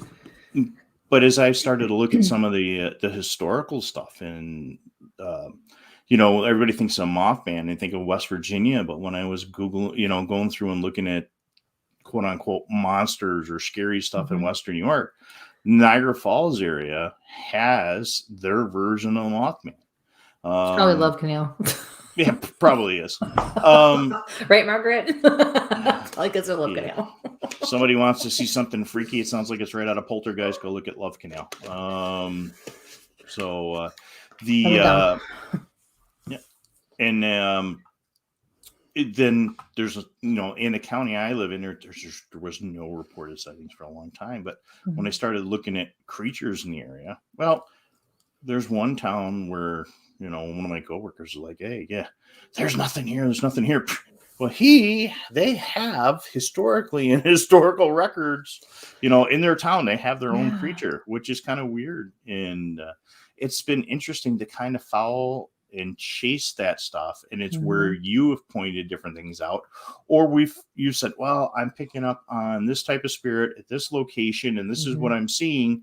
But as I started to look at some of the historical stuff, and everybody thinks of Mothman and think of West Virginia, but when I was Googling, going through and looking at quote unquote monsters or scary stuff in Western New York, Niagara Falls area has their version of Mothman. Probably Love Canal. Yeah, probably is. Right, Margaret? I guess I Love Canal. Somebody wants to see something freaky. It sounds like it's right out of Poltergeist. Go look at Love Canal. Then there's in the county I live in, there was no reported sightings for a long time. But when I started looking at creatures in the area, well, there's one town where one of my coworkers is like, "Hey, there's nothing here. There's nothing here." Well, they have historically in historical records, in their town, they have their own creature, which is kind of weird. And it's been interesting to kind of follow and chase that stuff. And it's where you have pointed different things out, or you said, well, I'm picking up on this type of spirit at this location, and this is what I'm seeing.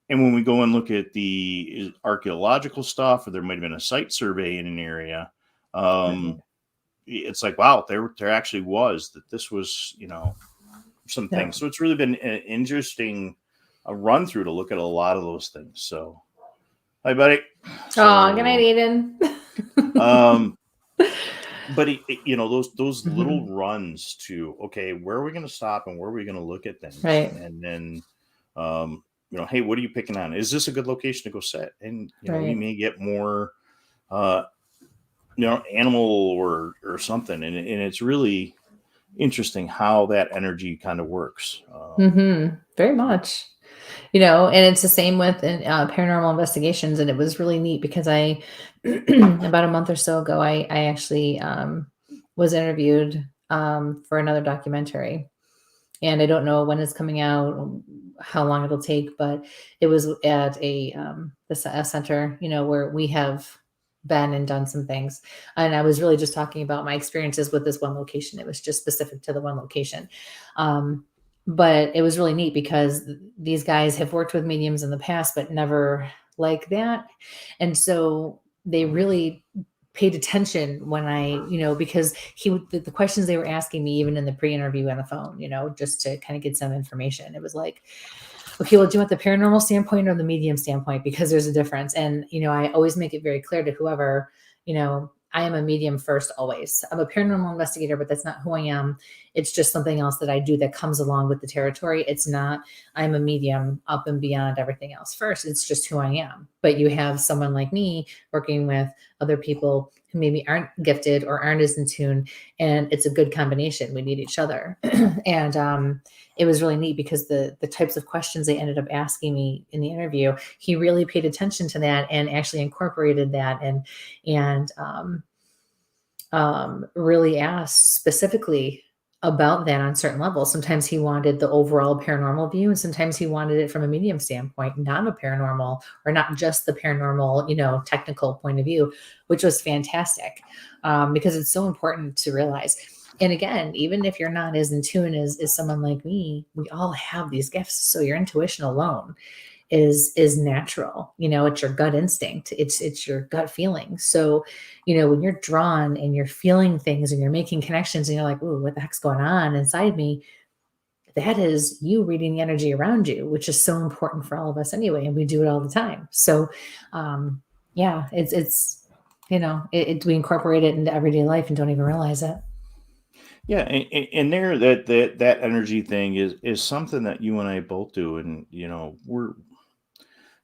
And when we go and look at the archaeological stuff, or there might've been a site survey in an area, it's like, wow, there actually was that. This was, some things. So it's really been an interesting run through to look at a lot of those things. So, hi, buddy. Good night, Aiden. But those little runs to, okay, where are we going to stop and where are we going to look at things? Right. And then, hey, what are you picking on? Is this a good location to go set? And we may get more, animal or something. And it's really interesting how that energy kind of works. Very much, and it's the same with paranormal investigations. And it was really neat because I, about a month or so ago, I actually was interviewed for another documentary. And I don't know when it's coming out, how long it'll take, but it was at a center, where we have been and done some things. And I was really just talking about my experiences with this one location. It was just specific to the one location. But it was really neat because these guys have worked with mediums in the past, but never like that. And so they really paid attention when I, because the questions they were asking me, even in the pre-interview on the phone, just to kind of get some information. It was like, okay, well, do you want the paranormal standpoint or the medium standpoint? Because there's a difference. And, I always make it very clear to whoever, I am a medium first, always. I'm a paranormal investigator, but that's not who I am. It's just something else that I do that comes along with the territory. It's not, I'm a medium up and beyond everything else first. It's just who I am. But you have someone like me working with other people who maybe aren't gifted or aren't as in tune. And it's a good combination. We need each other. And it was really neat because the types of questions they ended up asking me in the interview, he really paid attention to that and actually incorporated that and really asked specifically about that on certain levels. Sometimes he wanted the overall paranormal view, and sometimes he wanted it from a medium standpoint, not a paranormal, or not just the paranormal, technical point of view, which was fantastic because it's so important to realize. And again, even if you're not as in tune as someone like me, we all have these gifts. So your intuition alone is natural. It's your gut instinct. It's your gut feeling. So, when you're drawn and you're feeling things and you're making connections and you're like, ooh, what the heck's going on inside me? That is you reading the energy around you, which is so important for all of us anyway. And we do it all the time. So, yeah, it's we incorporate it into everyday life and don't even realize it. Yeah, and there that energy thing is something that you and I both do, and I'm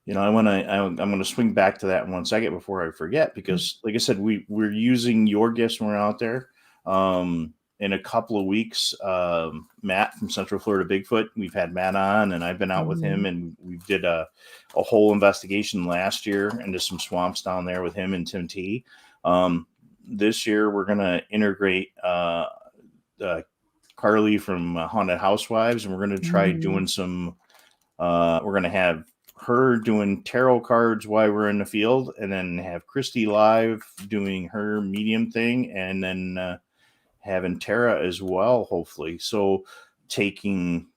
going to swing back to that in 1 second before I forget, because like I said, we're using your gifts when we're out there. In a couple of weeks, Matt from Central Florida Bigfoot, we've had Matt on, and I've been out with him, and we did a whole investigation last year into some swamps down there with him and Tim T. This year we're going to integrate Carly from Haunted Housewives, and we're going to try doing some. We're going to have her doing tarot cards while we're in the field, and then have Kristie live doing her medium thing, and then having Tara as well, hopefully. So taking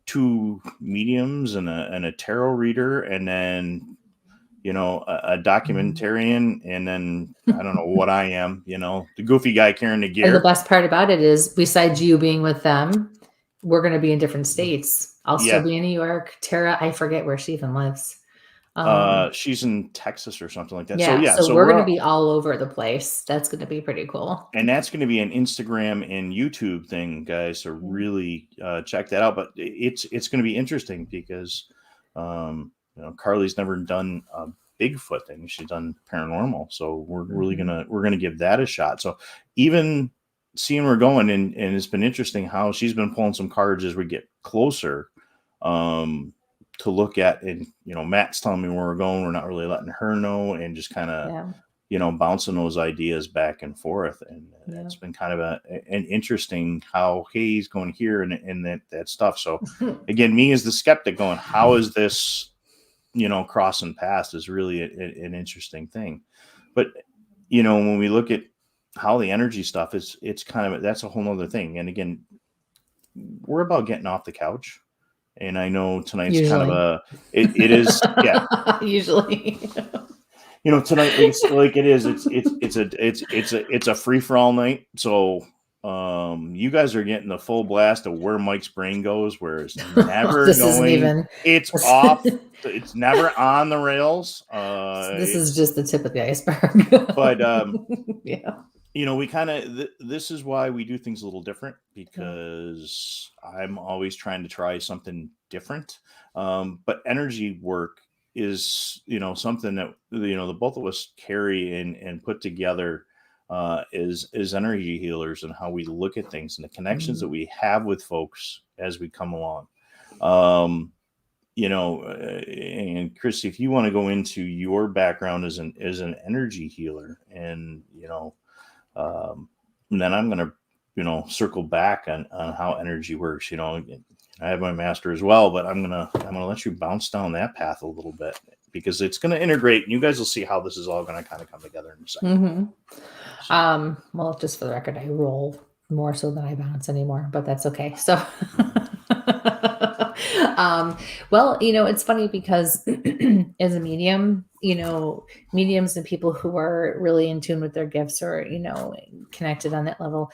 2 mediums and a tarot reader, and then a documentarian, and then I don't know what I am, the goofy guy carrying the gear. And the best part about it is, besides you being with them, we're going to be in different states. I'll still be in New York. Tara, I forget where she even lives. She's in Texas or something like that. Yeah, so we're going to be all over the place. That's going to be pretty cool. And that's going to be an Instagram and YouTube thing, guys. So really check that out. But it's going to be interesting because Carly's never done a Bigfoot thing. She's done paranormal. So we're really gonna give that a shot. So even seeing where we're going, and it's been interesting how she's been pulling some cards as we get closer to look at. And Matt's telling me where we're going. We're not really letting her know, and just kind of bouncing those ideas back and forth. And it's been kind of an interesting how he's going here and that stuff. So again, me as the skeptic going, how is this crossing paths is really an interesting thing. But when we look at how the energy stuff is, it's kind of, that's a whole nother thing. And again, we're about getting off the couch. And I know tonight's kind of it is, yeah. Usually. Tonight it's like it is. It's a free for all night. So you guys are getting the full blast of where Mike's brain goes, where it's never going. It's off. It's never on the rails. This is just the tip of the iceberg. But we kind of this is why we do things a little different, because I'm always trying to try something different. But energy work is something that the both of us carry and put together is energy healers, and how we look at things and the connections that we have with folks as we come along. And Kristie, if you want to go into your background as an energy healer, and then I'm going to circle back on how energy works. I have my master as well, but I'm gonna let you bounce down that path a little bit, because it's going to integrate, and you guys will see how this is all going to kind of come together in a second. Well, just for the record, I roll more so than I bounce anymore, but that's okay. So, well, it's funny because as a medium, mediums and people who are really in tune with their gifts, or, connected on that level,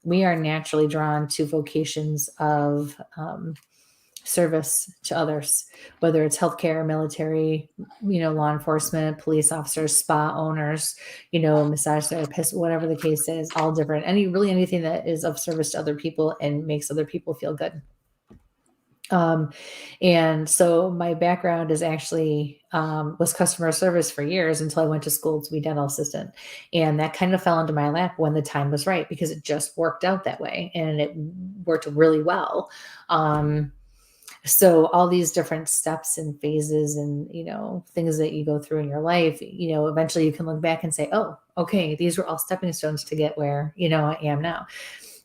we are naturally drawn to vocations of service to others, whether it's healthcare, military, law enforcement, police officers, spa owners, massage therapists, whatever the case is, all different. Anything that is of service to other people and makes other people feel good. And so my background is actually, was customer service for years, until I went to school to be dental assistant. And that kind of fell into my lap when the time was right, because it just worked out that way, and it worked really well. So all these different steps and phases and, things that you go through in your life, eventually you can look back and say, oh, okay, these were all stepping stones to get where, I am now.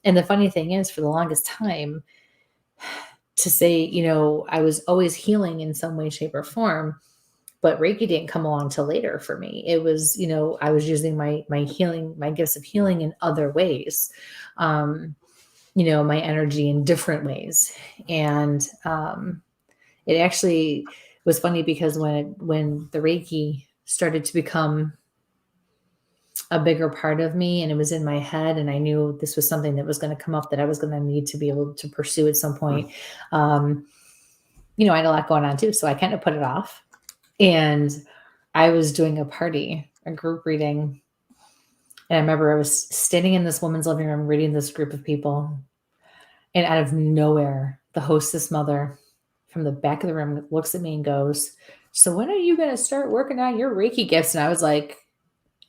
And the funny thing is, for the longest time, to say, I was always healing in some way, shape, or form, but Reiki didn't come along till later for me. It was, I was using my healing, my gifts of healing in other ways, my energy in different ways. And it actually, was funny because when the Reiki started to become a bigger part of me and it was in my head and I knew this was something that was going to come up that I was going to need to be able to pursue at some point. I had a lot going on too. So I kind of put it off, and I was doing a group reading. And I remember I was standing in this woman's living room reading this group of people. And out of nowhere, the hostess mother from the back of the room looks at me and goes, "So when are you going to start working on your Reiki gifts?" And I was like,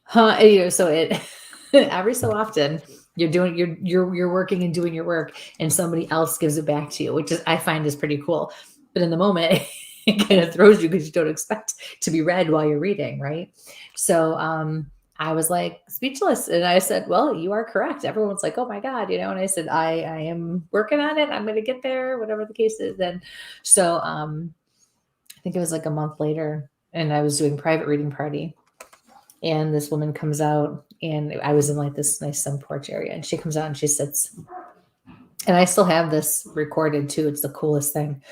"Huh?" So it every so often you're working and doing your work, and somebody else gives it back to you, which I find is pretty cool. But in the moment, it kind of throws you because you don't expect to be read while you're reading, right? So I was like speechless, and I said, "Well, you are correct." Everyone's like, "Oh my God," and I said, I am working on it. I'm going to get there, whatever the case is. And so I think it was like a month later, and I was doing private reading party, and this woman comes out, and I was in like this nice sun porch area, and she comes out and she sits, and I still have this recorded too. It's the coolest thing.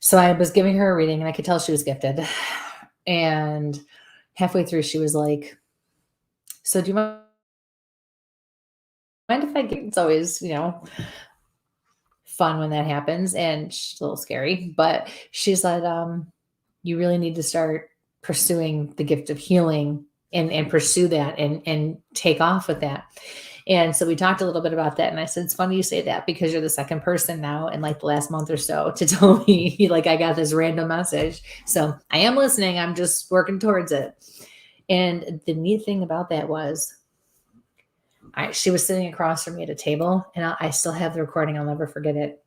So I was giving her a reading, and I could tell she was gifted. And halfway through, she was like, "So do you mind if I get?" It's always, fun when that happens, and she's a little scary, but she said, "You really need to start pursuing the gift of healing and pursue that and take off with that." And so we talked a little bit about that. And I said, "It's funny you say that because you're the second person now in like the last month or so to tell me like I got this random message. So I am listening. I'm just working towards it." And the neat thing about that was she was sitting across from me at a table, and I still have the recording. I'll never forget it.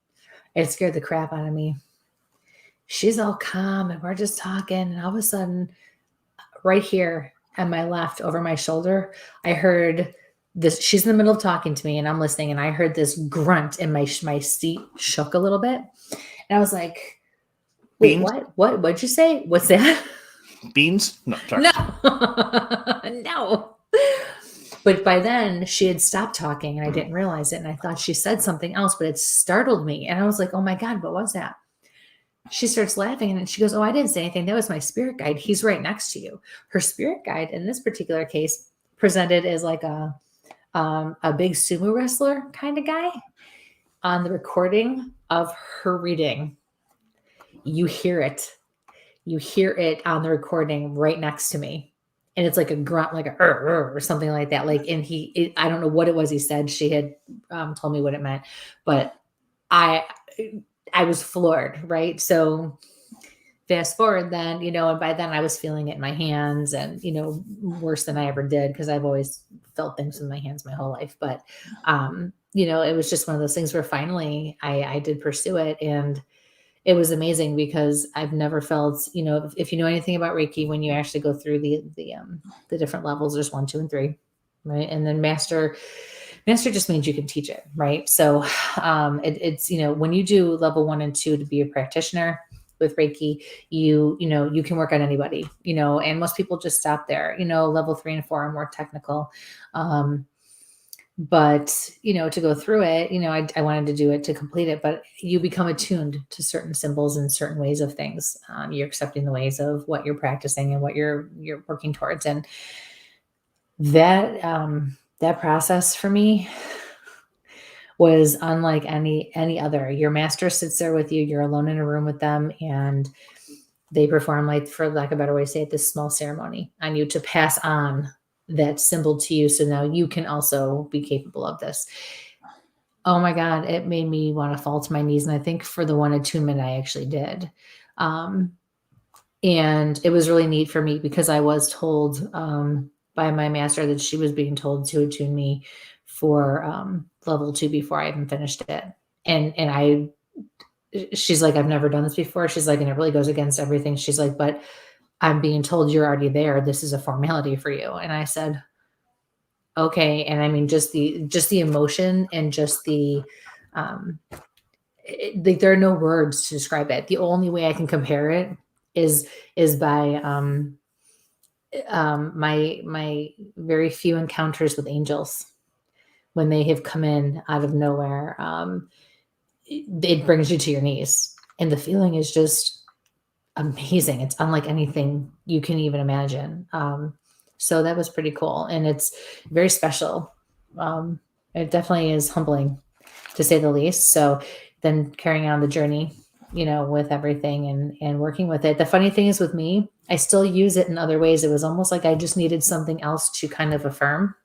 It scared the crap out of me. She's all calm and we're just talking. And all of a sudden, right here on my left over my shoulder, I heard this. She's in the middle of talking to me and I'm listening. And I heard this grunt and my seat shook a little bit. And I was like, "Wait, Beans? What'd you say? What's that?" Beans? No, sorry. No, no. But by then she had stopped talking and I didn't realize it. And I thought she said something else, but it startled me. And I was like, "Oh my God, what was that?" She starts laughing and she goes, "Oh, I didn't say anything. That was my spirit guide. He's right next to you." Her spirit guide in this particular case presented as like a big sumo wrestler kind of guy. On the recording of her reading, you hear it. You hear it on the recording right next to me. And it's like a grunt, like a or something like that. Like, and I don't know what it was he said. She had told me what it meant, but I was floored, right? So fast forward then, and by then I was feeling it in my hands and, worse than I ever did because I've always felt things in my hands my whole life. But, it was just one of those things where finally I did pursue it. And it was amazing because I've never felt, if you know anything about Reiki, when you actually go through the different levels, there's 1, 2, and 3, right? And then master just means you can teach it, right? So it's when you do level 1 and 2 to be a practitioner with Reiki, you can work on anybody, and most people just stop there. Level 3 and 4 are more technical. But, to go through it, I wanted to do it to complete it, but you become attuned to certain symbols and certain ways of things. You're accepting the ways of what you're practicing and what you're working towards. And that process for me was unlike any other. Your master sits there with you. You're alone in a room with them, and they perform, like, for lack of a better way to say it, this small ceremony on you to pass on that symbol to you. So now you can also be capable of this. Oh my God. It made me want to fall to my knees. And I think for the one attunement, I actually did. And it was really neat for me because I was told by my master that she was being told to attune me for level 2 before I even finished it. And she's like, "I've never done this before." She's like, "And it really goes against everything." She's like, "But I'm being told you're already there. This is a formality for you." And I said, "Okay." And I mean, just the emotion and just there are no words to describe it. The only way I can compare it is by my very few encounters with angels when they have come in out of nowhere. It brings you to your knees, and the feeling is just amazing. It's unlike anything you can even imagine. So that was pretty cool, and it's very special. It definitely is humbling, to say the least. So then carrying on the journey, with everything and working with it. The funny thing is with me, I still use it in other ways. It was almost like I just needed something else to kind of affirm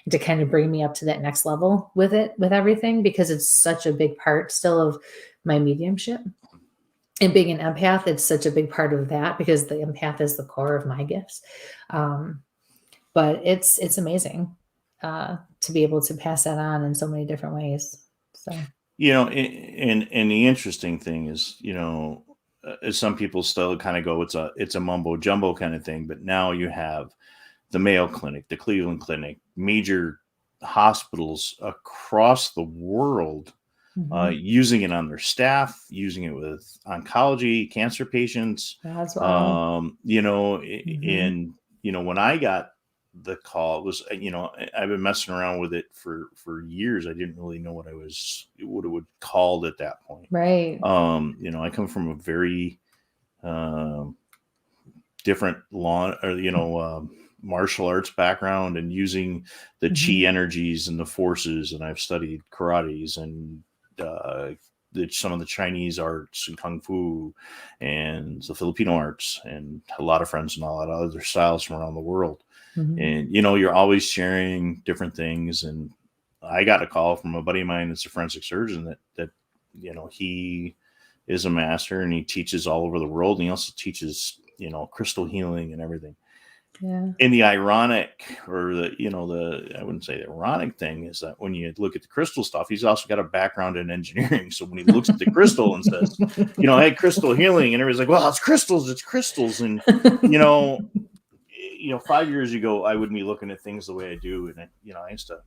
and to kind of bring me up to that next level with it, with everything, because it's such a big part still of my mediumship. And being an empath, it's such a big part of that, because the empath is the core of my gifts. But it's amazing to be able to pass that on in so many different ways. So, and the interesting thing is, some people still kind of go, it's a mumbo jumbo kind of thing, but now you have the Mayo Clinic, the Cleveland Clinic, major hospitals across the world using it on their staff, using it with oncology, cancer patients. as well. And when I got the call, it was, I've been messing around with it for years. I didn't really know what it would called at that point. Right. I come from a very different martial arts background, and using the chi energies and the forces. And I've studied karates and some of the Chinese arts and kung fu and the Filipino arts, and a lot of friends and a lot of other styles from around the world. And, you're always sharing different things. And I got a call from a buddy of mine that's a forensic surgeon that he is a master, and he teaches all over the world. And he also teaches, crystal healing and everything. Yeah. And the ironic, or I wouldn't say the ironic thing, is that when you look at the crystal stuff, he's also got a background in engineering. So when he looks at the crystal and says, hey, crystal healing, and everybody's like, well, it's crystals. And, 5 years ago, I wouldn't be looking at things the way I do. And, I used to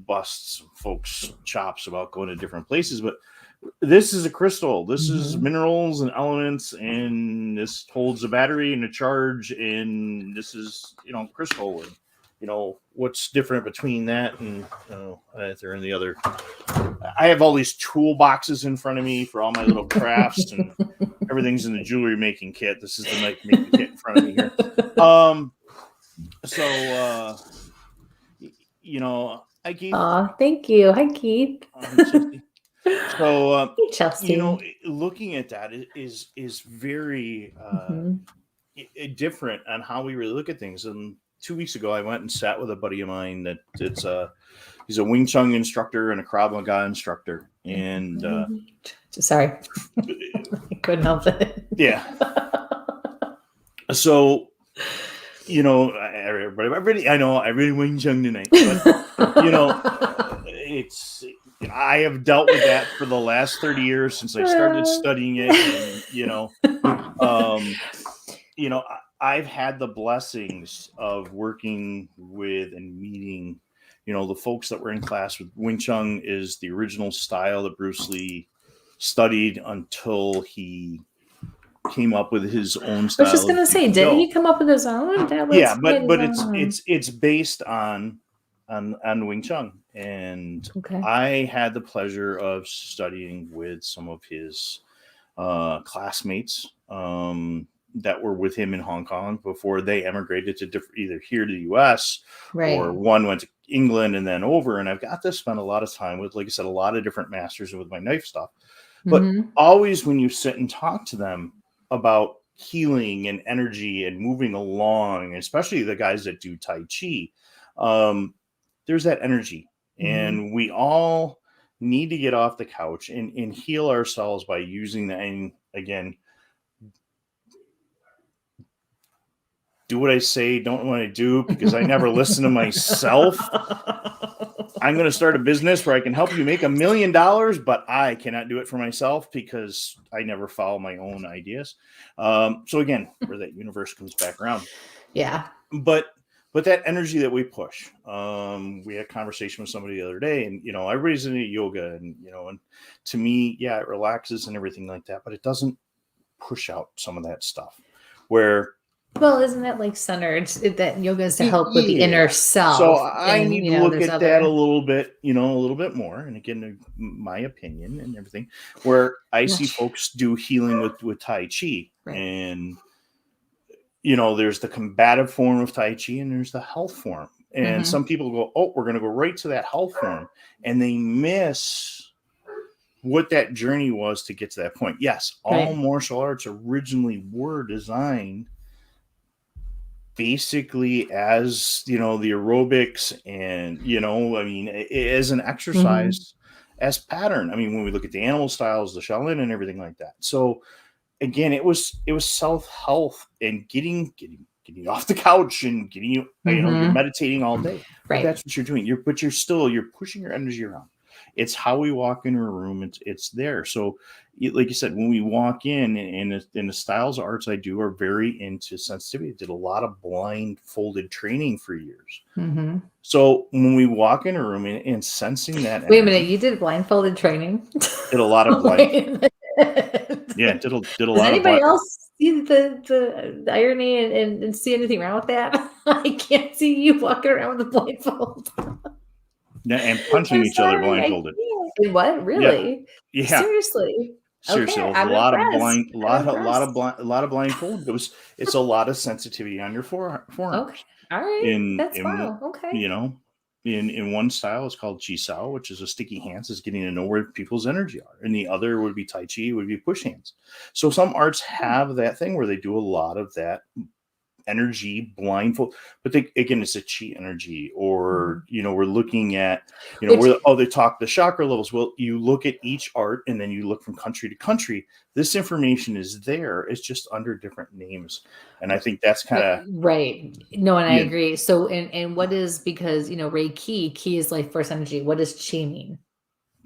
bust some folks' chops about going to different places, but this is a crystal. This is minerals and elements, and this holds a battery and a charge, and this is, crystal. And, what's different between that and, if they're in the other. I have all these toolboxes in front of me for all my little crafts, and everything's in the jewelry making kit. This is the knife making kit in front of me here. I gave. Thank you. Hi, Keith. So, hey, Chelsea. Looking at that is very different on how we really look at things. And 2 weeks ago, I went and sat with a buddy of mine he's a Wing Chun instructor and a Krav Maga instructor. And sorry, I couldn't help it. Yeah. So, everybody, I know I really Wing Chun tonight, but it's. I have dealt with that for the last 30 years since I started studying it. And, I've had the blessings of working with and meeting, the folks that were in class with. Wing Chun is the original style that Bruce Lee studied until he came up with his own style. I was just going to say, did he come up with his own? But it's based on Wing Chun. And I had the pleasure of studying with some of his classmates that were with him in Hong Kong before they emigrated to either here to the U.S. or one went to England and then over. And I've got to spend a lot of time with, like I said, a lot of different masters with my knife stuff. But always when you sit and talk to them about healing and energy and moving along, especially the guys that do Tai Chi, there's that energy. And we all need to get off the couch and heal ourselves by using that. And again, do what I say, don't what I do, because I never listen to myself. I'm going to start a business where I can help you make $1 million, but I cannot do it for myself because I never follow my own ideas. So again, where that universe comes back around. Yeah. But that energy that we push, we had a conversation with somebody the other day, and, everybody's into yoga, and, and to me, yeah, it relaxes and everything like that, but it doesn't push out some of that stuff where Well, isn't that like centered? That yoga is to help with the inner self. So I and, need to look at that a little bit, a little bit more. And again, my opinion and everything, where I see folks do healing with Tai Chi. Right. And, there's the combative form of Tai Chi and there's the health form. And some people go, oh, we're going to go right to that health form. And they miss what that journey was to get to that point. Yes, all martial arts originally were designed basically as, the aerobics and, as an exercise as pattern. I mean, when we look at the animal styles, the Shaolin and everything like that. So again, it was self-health and getting you off the couch and getting you, you're meditating all day. Right. But that's what you're doing. You're pushing your energy around. It's how we walk into a room. It's there. So like you said, when we walk in the styles of arts I do are very into sensitivity. I did a lot of blindfolded training for years. So when we walk in a room and sensing that Wait a minute, you did blindfolded training? Did a lot of blind. Yeah, did a Does lot of anybody else see the irony and see anything wrong with that? I can't see you walking around with a blindfold. And punching each other blindfolded. What? Really? Yeah. Seriously. Seriously, Okay, a lot of blindfold. It's a lot of sensitivity on your forearm. Okay. All right. That's wow. Okay. In one style, it's called Chi Sao, which is a sticky hands, is getting to know where people's energy are. And the other would be Tai Chi, would be push hands. So some arts have that thing where they do a lot of that energy blindfold, but again, it's a chi energy, or we're looking at they talk the chakra levels. Well, you look at each art and then you look from country to country. This information is there, it's just under different names, and I think that's kind of right. No, and I agree. So and what is, because Reiki, ki is life force energy. What does chi mean?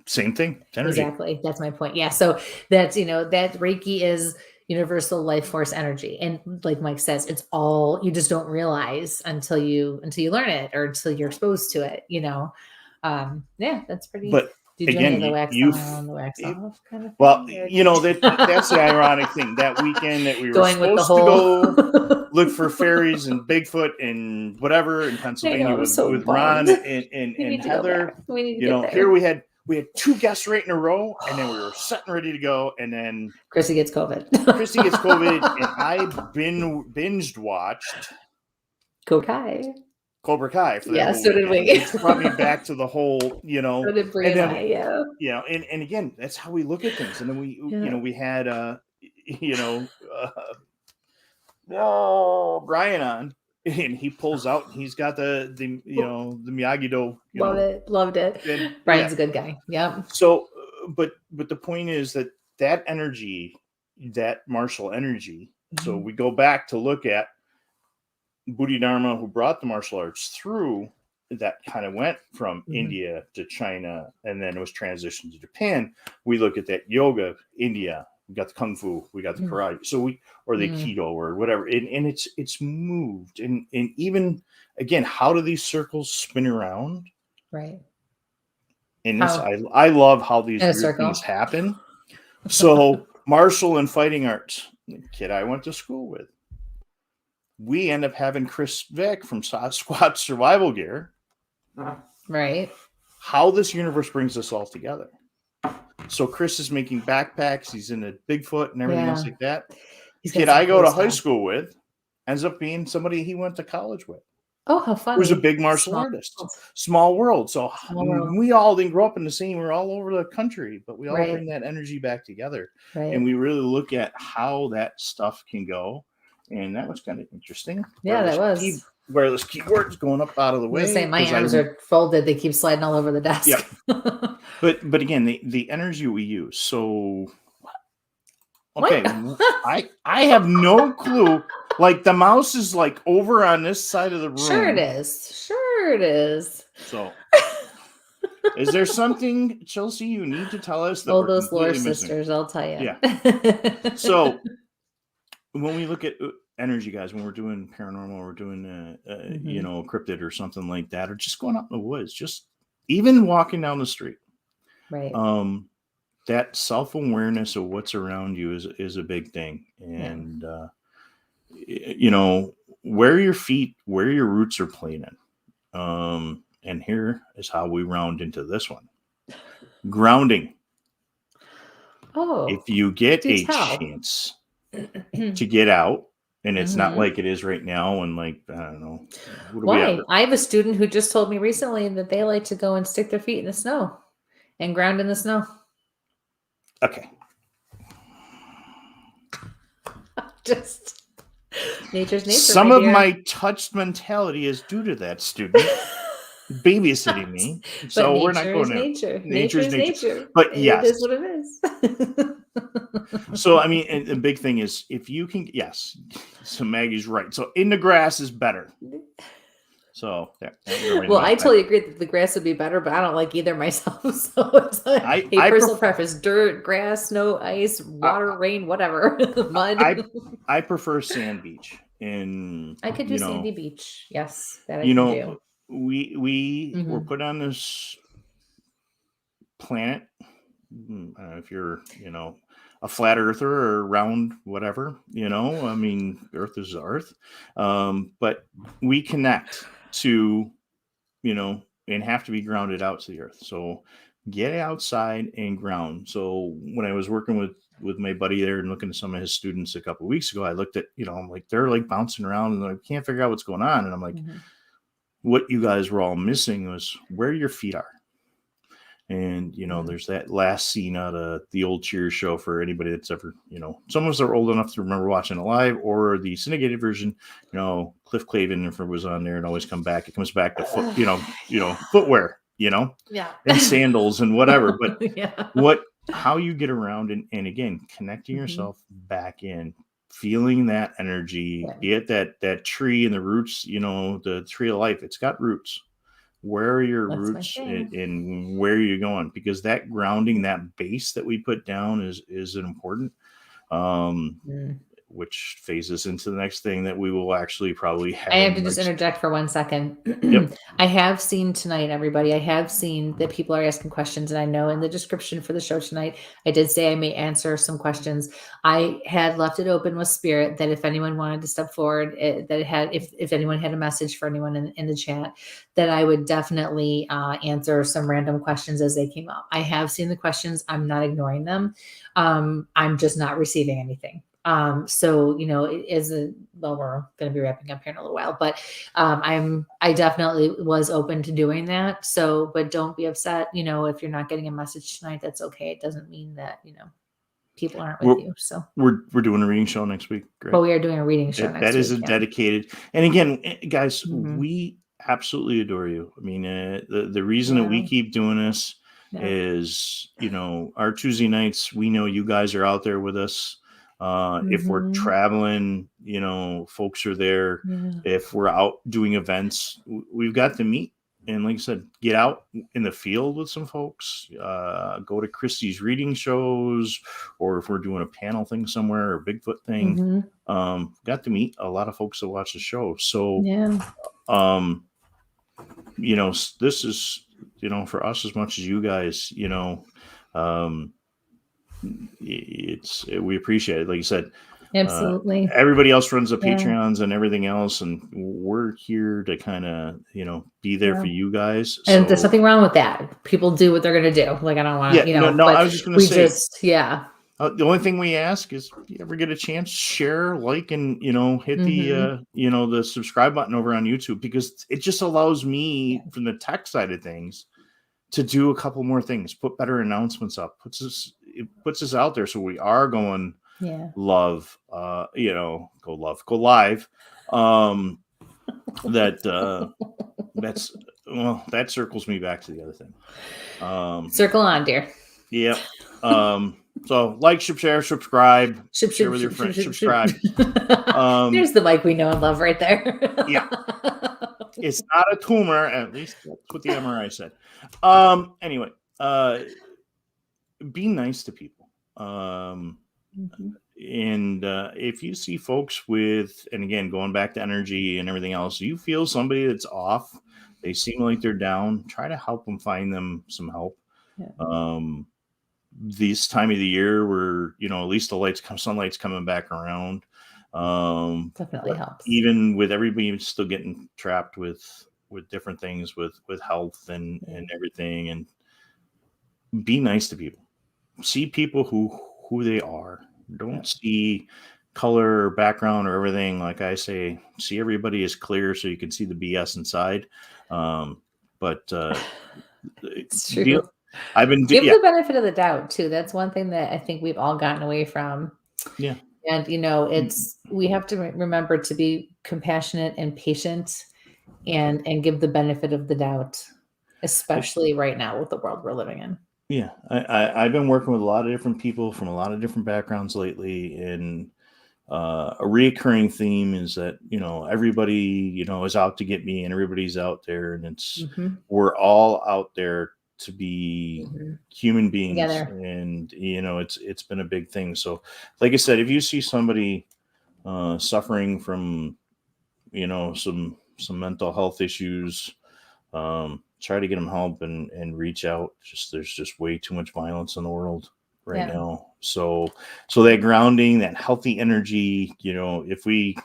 Same thing. Energy. Exactly. That's my point. Yeah. So that's that Reiki is universal life force energy, and like Mike says, it's all, you just don't realize until you learn it, or until you're exposed to it. Yeah, that's pretty. But did again, you the wax on, the wax off kind of thing? Well, that's the ironic thing. That weekend that we were supposed to go look for fairies and Bigfoot and whatever in Pennsylvania with Ron and Heather. Here we had 2 guests right in a row, and then we were set and ready to go, and then Kristie gets COVID. And I binged watched Cobra Kai for that. Yeah, so did we. It brought me back to the whole, So did Brie and I, and again, that's how we look at things. And then we had Brian on, and he pulls out, and he's got the Miyagi-Do. Loved it. And, Brian's a good guy. Yeah. So, but the point is that energy, that martial energy. So we go back to look at Bodhidharma, who brought the martial arts through, that kind of went from India to China, and then it was transitioned to Japan. We look at that yoga, India, we got the Kung Fu, we got the karate, or the Aikido or whatever. And it's moved. And even, again, how do these circles spin around? Right. And this, I love how these weird things happen. So martial and fighting arts, the kid I went to school with, we end up having Chris Vick from Squat Survival Gear. Right. How this universe brings us all together. So Chris is making backpacks. He's in a Bigfoot and everything else like that. Kid I go to high school with ends up being somebody he went to college with. Oh, how fun. Who's a big martial artist. Small world. So we all didn't grow up in the same, we're all over the country, but we all bring that energy back together. Right. And we really look at how that stuff can go. And that was kind of interesting. Yeah, that was. Wireless keyboards going up out of the way. My arms are folded. They keep sliding all over the desk. Yeah. But again, the energy we use. So, okay, I have no clue. Like, the mouse is like over on this side of the room. Sure it is. So, is there something, Chelsea, you need to tell us? That those lore sisters, I'll tell you. Yeah. So, when we look at energy, guys, when we're doing paranormal, we're doing cryptid or something like that, or just going out in the woods, just even walking down the street, right? That self-awareness of what's around you is a big thing. And where your feet, where your roots are playing in. And here is how we round into this one. Grounding. Oh, If you get do a tell. chance to get out, and it's not Mhm. like it is right now, and like, I don't know. What do we Why? have? I have a student who just told me recently that they like to go and stick their feet in the snow and ground in the snow. Okay. Just nature's nature. Some my of dear. my touched mentality is due to that student babysitting me. So we're not going there. nature. Nature's nature. But But yes. it is what it is. So, I mean, and the big thing is if you can, yes. So Maggie's right. So in the grass is better. So, well, I totally agree that the grass would be better, but I don't like either myself. So it's like a personal preference: dirt, grass, snow, ice, water, rain, whatever, mud. I prefer sand beach. And I could do sandy beach. Yes, that I can do. We were put on this planet. If you're, a flat earther or round, whatever, I mean, Earth is Earth. But we connect to, and have to be grounded out to the earth. So get outside and ground. So when I was working with my buddy there and looking at some of his students a couple of weeks ago, I looked at, I'm like, they're like bouncing around and I can't figure out what's going on. And I'm like, what you guys were all missing was where your feet are. And, there's that last scene out of the old Cheers show for anybody that's ever, some of us are old enough to remember watching it live, or the syndicated version, Cliff Clavin was on there and always come back. It comes back to footwear, yeah, and sandals and whatever. But yeah. how you get around and again, connecting yourself back in, feeling that energy, be it that tree and the roots, the tree of life, it's got roots. Where are your roots and where are you going? Because that grounding, that base that we put down is important. Which phases into the next thing that we will actually probably have. I have to just interject for 1 second. Yep. I have seen tonight, everybody, I have seen that people are asking questions, and I know in the description for the show tonight, I did say I may answer some questions. I had left it open with Spirit that if anyone wanted to step forward, if anyone had a message for anyone in the chat, that I would definitely answer some random questions as they came up. I have seen the questions. I'm not ignoring them. I'm just not receiving anything. So, we're going to be wrapping up here in a little while, but, I definitely was open to doing that. So, but don't be upset, if you're not getting a message tonight, that's okay. It doesn't mean that, people aren't with you. So we're doing a reading show next week. Great. But we are doing a reading show next week. That is dedicated. And again, guys, we absolutely adore you. I mean, the reason that we keep doing this is, our Tuesday nights, we know you guys are out there with us. If we're traveling, folks are there. If we're out doing events, we've got to meet. And like I said, get out in the field with some folks, go to Kristie's reading shows, or if we're doing a panel thing somewhere or a Bigfoot thing, got to meet a lot of folks that watch the show. So, this is, for us as much as you guys, we appreciate it. Like you said, absolutely. Everybody else runs the Patreons and everything else, and we're here to kind of, be there for you guys. And there's nothing wrong with that. People do what they're going to do. Like, I don't want to, No, I was just going to say, the only thing we ask is, if you ever get a chance, share, like, and, hit the, the subscribe button over on YouTube, because it just allows me from the tech side of things to do a couple more things, put better announcements up, it puts us out there. So we are going go live. That circles me back to the other thing. Circle on, dear. Yeah. So like, share, subscribe, share with your friends, subscribe. There's the Mike we know and love right there. Yeah. It's not a tumor, at least that's what the MRI said. Anyway, be nice to people. And if you see folks with, and again, going back to energy and everything else, you feel somebody that's off, they seem like they're down, try to help them, find them some help. This time of the year where, at least sunlight's coming back around. Definitely helps. Even with everybody still getting trapped with different things with health and everything, and be nice to people. See people who they are. Don't see color or background or everything. Like I say, see everybody is clear so you can see the BS inside. But It's true. I've been Give the benefit of the doubt too. That's one thing that I think we've all gotten away from. Yeah. And we have to remember to be compassionate and patient and give the benefit of the doubt, especially right now with the world we're living in. Yeah, I've been working with a lot of different people from a lot of different backgrounds lately, and a reoccurring theme is that everybody is out to get me, and everybody's out there, and it's we're all out there to be human beings together. And it's been a big thing. So like I said, if you see somebody suffering from some mental health issues, try to get them help and reach out. There's just way too much violence in the world right now. So that grounding, that healthy energy, if we,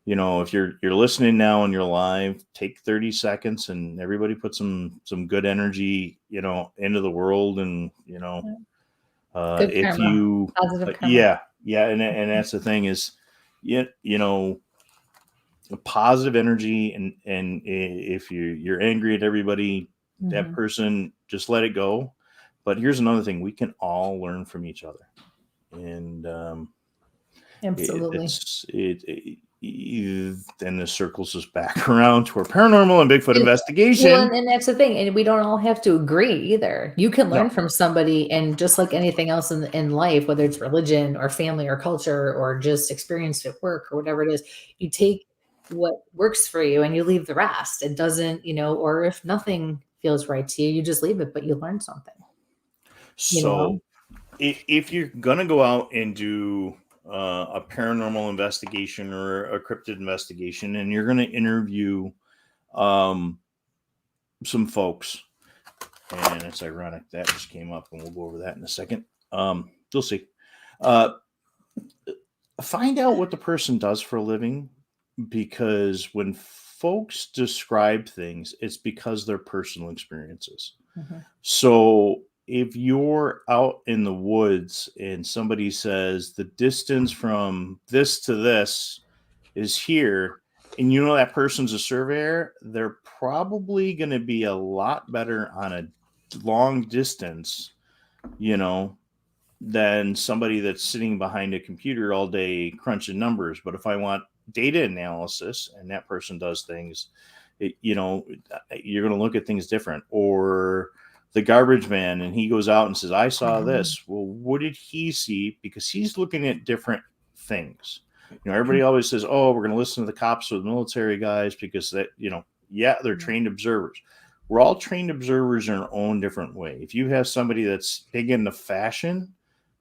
if you're listening now and you're live, take 30 seconds and everybody put some good energy, into the world. And, if you, positive karma. And that's the thing is, positive energy, and if you're angry at everybody, that person, just let it go. But here's another thing: we can all learn from each other, and absolutely. Then the circles us back around to our paranormal and Bigfoot investigation. Well, and that's the thing, and we don't all have to agree either. You can learn from somebody, and just like anything else in life, whether it's religion or family or culture or just experience at work or whatever it is, you take what works for you and you leave the rest. It doesn't, or if nothing feels right to you, you just leave it, but you learn something. So if you're going to go out and do a paranormal investigation or a cryptid investigation, and you're going to interview some folks, and it's ironic that just came up, and we'll go over that in a second. You'll see. Find out what the person does for a living, because when folks describe things, it's because they're personal experiences. So if you're out in the woods and somebody says the distance from this to this is here, and that person's a surveyor, they're probably going to be a lot better on a long distance, than somebody that's sitting behind a computer all day crunching numbers. But if I want data analysis and that person does things, you're going to look at things different. Or the garbage man, and he goes out and says, I saw this. Well, what did he see? Because he's looking at different things. Everybody always says, oh, we're going to listen to the cops or the military guys because that, they're trained observers. We're all trained observers in our own different way. If you have somebody that's big into fashion,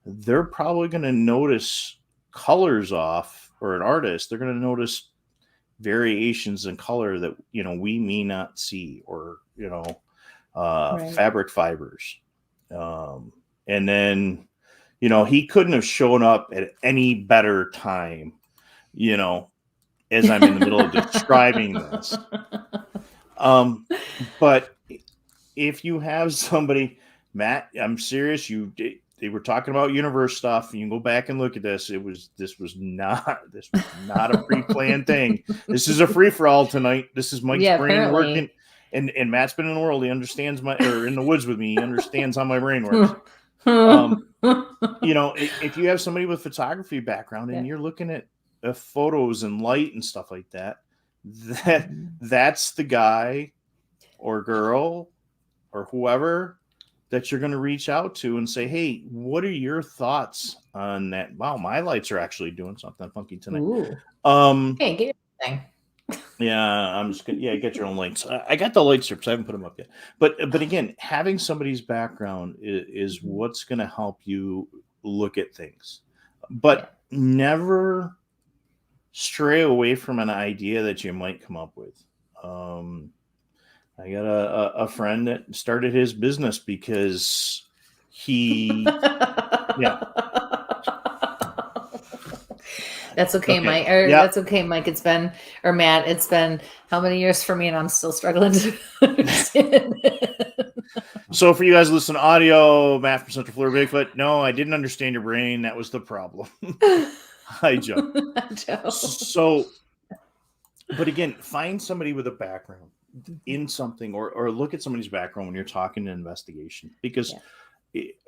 they're probably going to notice colors off, or an artist, they're going to notice variations in color that, we may not see, or, fabric fibers. And then, he couldn't have shown up at any better time, as I'm in the middle of describing this. But if you have somebody, Matt, I'm serious, they were talking about universe stuff. You can go back and look at this. This was not a pre-planned thing. This is a free-for-all tonight. This is Mike's brain working. And Matt's been in the world. He understands in the woods with me. He understands how my brain works. If you have somebody with photography background and you're looking at photos and light and stuff like that, that's the guy or girl or whoever that you're going to reach out to and say, hey, what are your thoughts on that? Wow, my lights are actually doing something funky tonight. Hey, get your thing. Yeah, I'm just gonna get your own lights. I got the light strips. I haven't put them up yet. But again, having somebody's background is what's going to help you look at things. But never stray away from an idea that you might come up with. I got a friend that started his business because he That's okay, Okay. Mike. That's okay, Mike. Matt, it's been how many years for me, and I'm still struggling to understand it. So for you guys listening to audio, Matt from Central Florida Bigfoot, no, I didn't understand your brain. That was the problem. Hi, Joe. So, but again, find somebody with a background in something, or look at somebody's background when you're talking to investigation, because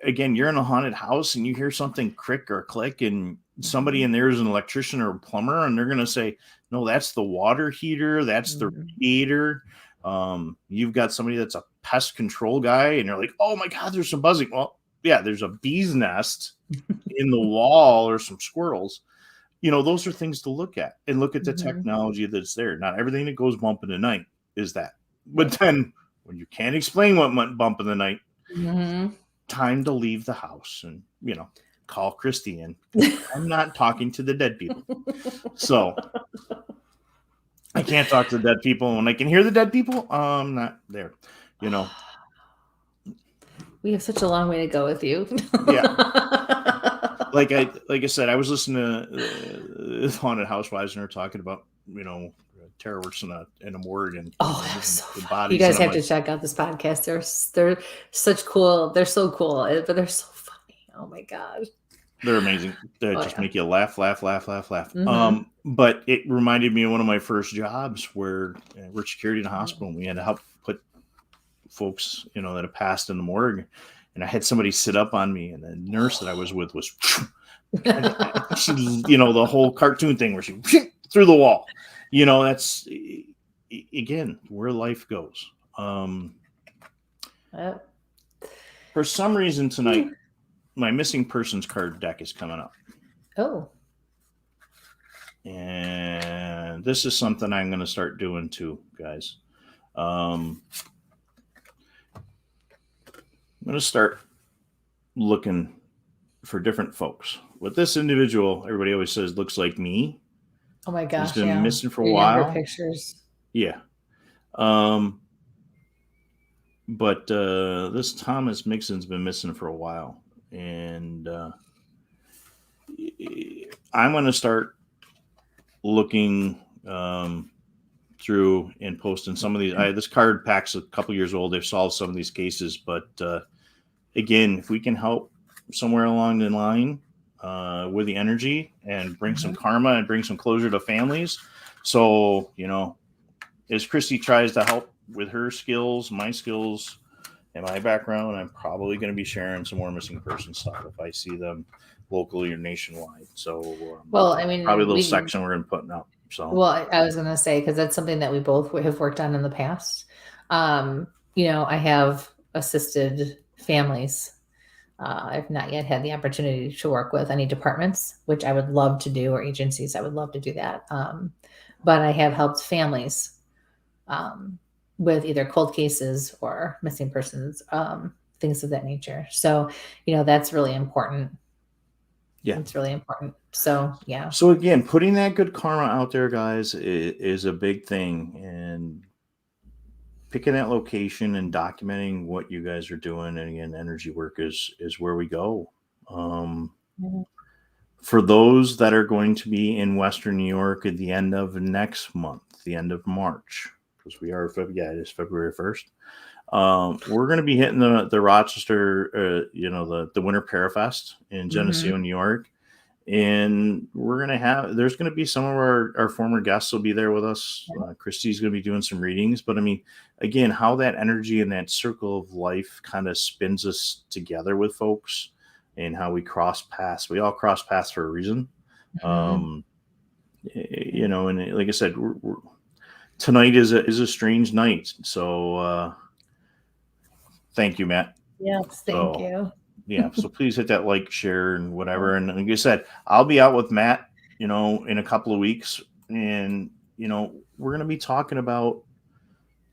again, you're in a haunted house and you hear something crick or click, and somebody in there is an electrician or a plumber, and they're going to say, no, that's the water heater. That's the radiator. You've got somebody that's a pest control guy, and you're like, oh my God, there's some buzzing. Well, yeah, there's a bee's nest in the wall or some squirrels. Those are things to look at, and look at the technology that's there. Not everything that goes bump in the night is that. But then when you can't explain what went bump in the night, time to leave the house and, call Kristie in. I'm not talking to the dead people. So I can't talk to the dead people. When I can hear the dead people, I'm not there, We have such a long way to go with you. Like I said, I was listening to Haunted Housewives, and they're talking about, terror works in a morgue, and that's so funny. You guys have to check out this podcast. They're such cool. They're so cool, but they're so funny. Oh my God. They're amazing. They just make you laugh. But it reminded me of one of my first jobs where we're security in a hospital, and we had to help put folks, that have passed in the morgue. And I had somebody sit up on me, and the nurse that I was with was, she, the whole cartoon thing where she through the wall. That's, again, where life goes. For some reason tonight, my missing persons card deck is coming up. Oh. And this is something I'm going to start doing too, guys. I'm going to start looking for different folks. With this individual, everybody always says looks like me. Oh my gosh! He's been missing for a while. Pictures. Yeah. But this Thomas Mixon's been missing for a while, and I'm going to start looking through and posting some of these. This card pack's a couple years old. They've solved some of these cases, but again, if we can help somewhere along the line with the energy and bring some karma and bring some closure to families. So, as Kristie tries to help with her skills, my skills, and my background, I'm probably going to be sharing some more missing person stuff if I see them locally or nationwide. So, probably a little section we're going to put up. So, well, I was going to say, because that's something that we both have worked on in the past. I have assisted families. I've not yet had the opportunity to work with any departments, which I would love to do, or agencies. I would love to do that. But I have helped families with either cold cases or missing persons, things of that nature. So, that's really important. Yeah, it's really important. So, yeah. So again, putting that good karma out there, guys, is a big thing, and picking that location and documenting what you guys are doing. And again, energy work is where we go. For those that are going to be in Western New York at the end of next month, the end of March, because we are, it is February 1st. We're going to be hitting the Rochester, the Winter Parafest in Geneseo, New York. And there's going to be some of our former guests will be there with us. Kristie's going to be doing some readings, but I mean, again, how that energy and that circle of life kind of spins us together with folks, and how we cross paths. We all cross paths for a reason. And like I said, tonight is a strange night. So, thank you, Matt. Yes. Thank you. Yeah, so please hit that like, share, and whatever. And like I said, I'll be out with Matt, in a couple of weeks, and we're going to be talking about,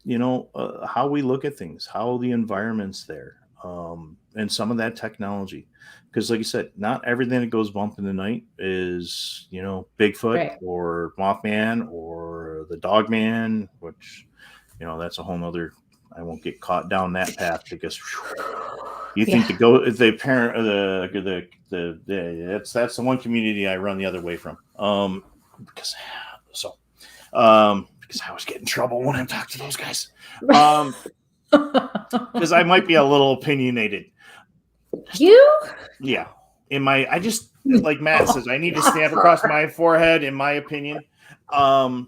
how we look at things, how the environment's there, and some of that technology. Because, like I said, not everything that goes bump in the night is, Bigfoot or Mothman or the Dogman, which, that's a whole nother. I won't get caught down that path because. You think the parent that's the one community I run the other way from. Because I always get in trouble when I talk to those guys. Because I might be a little opinionated. Yeah. I just, like Matt says, I need to stamp across my forehead, in my opinion. But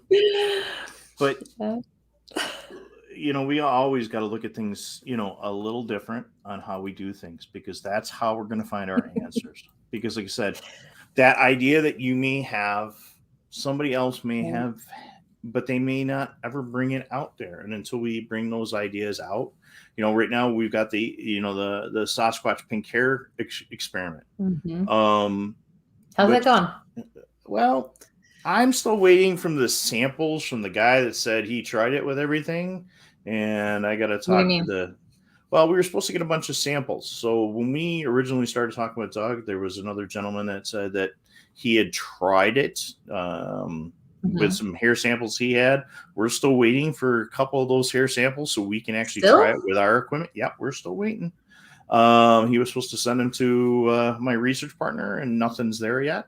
we always got to look at things, a little different on how we do things, because that's how we're going to find our answers. Because, like I said, that idea that you may have, somebody else may have, but they may not ever bring it out there. And until we bring those ideas out, right now we've got the Sasquatch pink hair experiment. Mm-hmm. How's that going? Well, I'm still waiting from the samples from the guy that said he tried it with everything. And I got to talk to we were supposed to get a bunch of samples. So when we originally started talking with Doug, there was another gentleman that said that he had tried it with some hair samples he had. We're still waiting for a couple of those hair samples so we can actually try it with our equipment. Yep, we're still waiting. He was supposed to send them to my research partner, and nothing's there yet.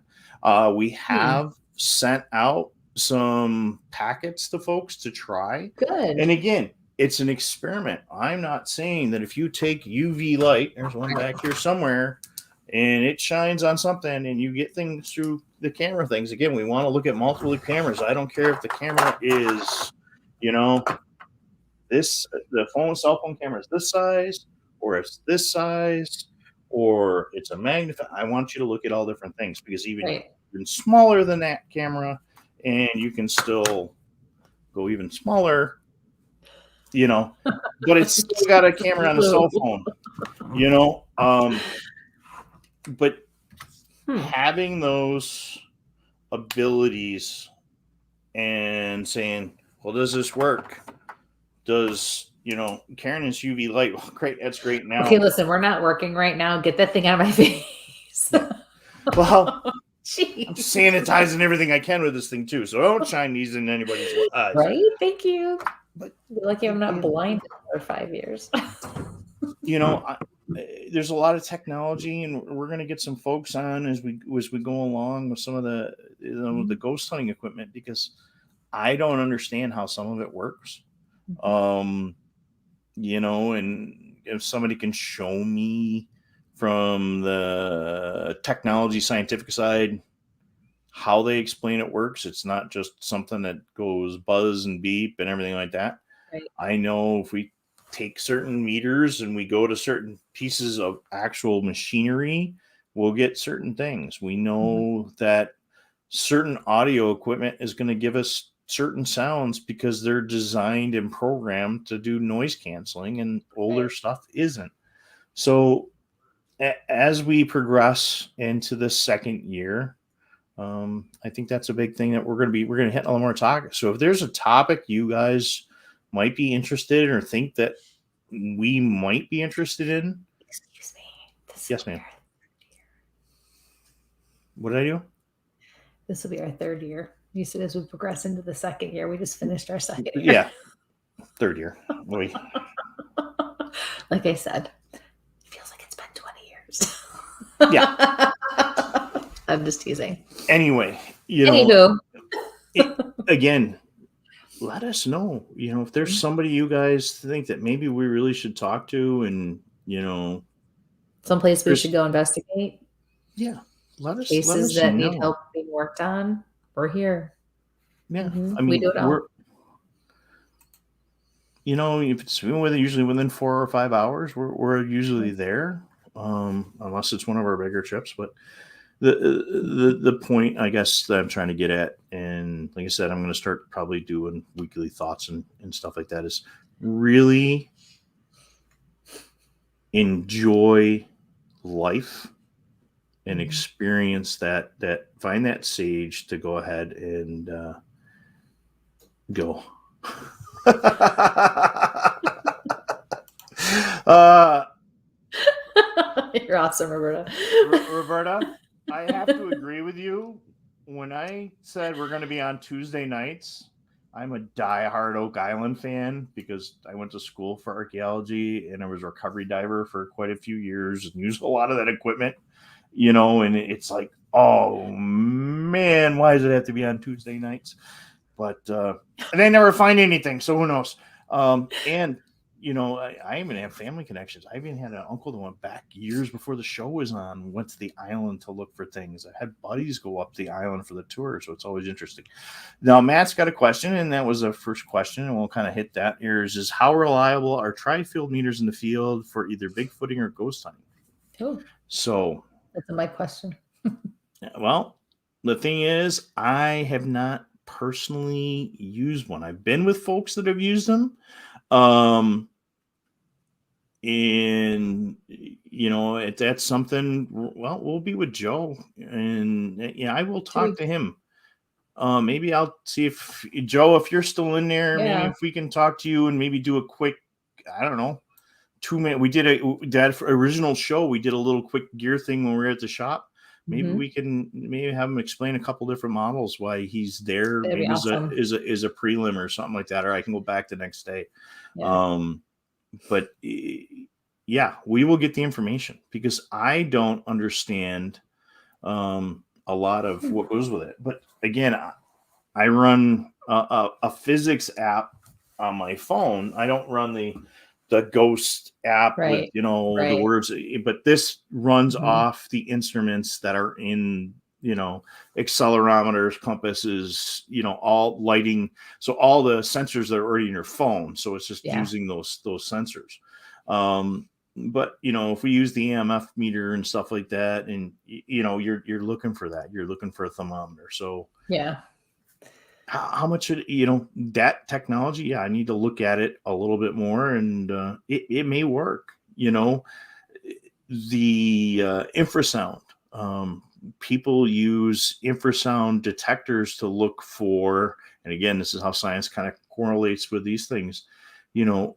We have sent out some packets to folks to try. Good. And again, it's an experiment. I'm not saying that if you take UV light, there's one back here somewhere, and it shines on something and you get things through the camera things. Again, we want to look at multiple cameras. I don't care if the camera is, the cell phone camera is this size, or it's this size, or it's a magnifying. I want you to look at all different things, because even smaller than that camera, and you can still go even smaller, but it's still got a camera on the cell phone, but having those abilities and saying, well, does this work? Does, Karen is UV light? Well, great. That's great. Now, okay, listen, we're not working right now. Get that thing out of my face. Well, I'm sanitizing everything I can with this thing too, so don't shine these in anybody's eyes. Right? Thank you. But lucky I'm not blind for 5 years. There's a lot of technology, and we're going to get some folks on as we go along with some of the the ghost hunting equipment, because I don't understand how some of it works. And if somebody can show me from the technology scientific side how they explain it works, it's not just something that goes buzz and beep and everything like that. Right. I know if we take certain meters and we go to certain pieces of actual machinery, we'll get certain things. We know that certain audio equipment is going to give us certain sounds because they're designed and programmed to do noise canceling, and older stuff isn't. So as we progress into the second year, I think that's a big thing that we're going to hit a lot more topics. So if there's a topic you guys might be interested in, or think that we might be interested in. Excuse me. Yes, ma'am. What did I do? This will be our third year. You said as we progress into the second year, we just finished our second year. Yeah. Third year. Boy. Like I said, it feels like it's been 20 years. Yeah. I'm just teasing. Anyway, again, let us know, if there's somebody you guys think that maybe we really should talk to, and, someplace we should go investigate. Yeah. Cases that need help being worked on. We're here. Yeah. Mm-hmm. I mean, we do it all. If it's usually within 4 or 5 hours, we're usually there. Unless it's one of our bigger trips, but the point, I guess, that I'm trying to get at, and like I said, I'm going to start probably doing weekly thoughts and stuff like that, is really enjoy life and experience that find that sage to go ahead and go. You're awesome, Roberta. Roberta, I have to agree with you. When I said we're going to be on Tuesday nights, I'm a diehard Oak Island fan because I went to school for archaeology and I was a recovery diver for quite a few years and used a lot of that equipment, and it's like, oh man, why does it have to be on Tuesday nights? But they never find anything, so who knows? And I even have family connections. I even had an uncle that went back years before the show was on, went to the island to look for things. I had buddies go up the island for the tour, so it's always interesting. Now, Matt's got a question, and that was the first question, and we'll kind of hit that. Here's is how reliable are tri-field meters in the field for either bigfooting or ghost hunting? Oh, So that's a Mike question. well, the thing is, I have not personally used one. I've been with folks that have used them. And that's something. Well, we'll be with Joe, and I will talk to him. Maybe I'll see if Joe, if you're still in there, maybe if we can talk to you and maybe do a quick, I don't know, 2-minute. We did that original show. We did a little quick gear thing when we were at the shop. Maybe we can have him explain a couple different models why he's there. That'd maybe awesome. is a prelim or something like that, or I can go back the next day. Yeah. But yeah, we will get the information because I don't understand a lot of what goes with it. But again, I run a physics app on my phone. I don't run the Ghost app with the words, but this runs off the instruments that are in accelerometers, compasses, all lighting, so all the sensors that are already in your phone, so it's just using those sensors. But if we use the EMF meter and stuff like that, and you're looking for that, you're looking for a thermometer. So how much that technology? Yeah, I need to look at it a little bit more, and it may work. The infrasound. People use infrasound detectors to look for, and again, this is how science kind of correlates with these things. To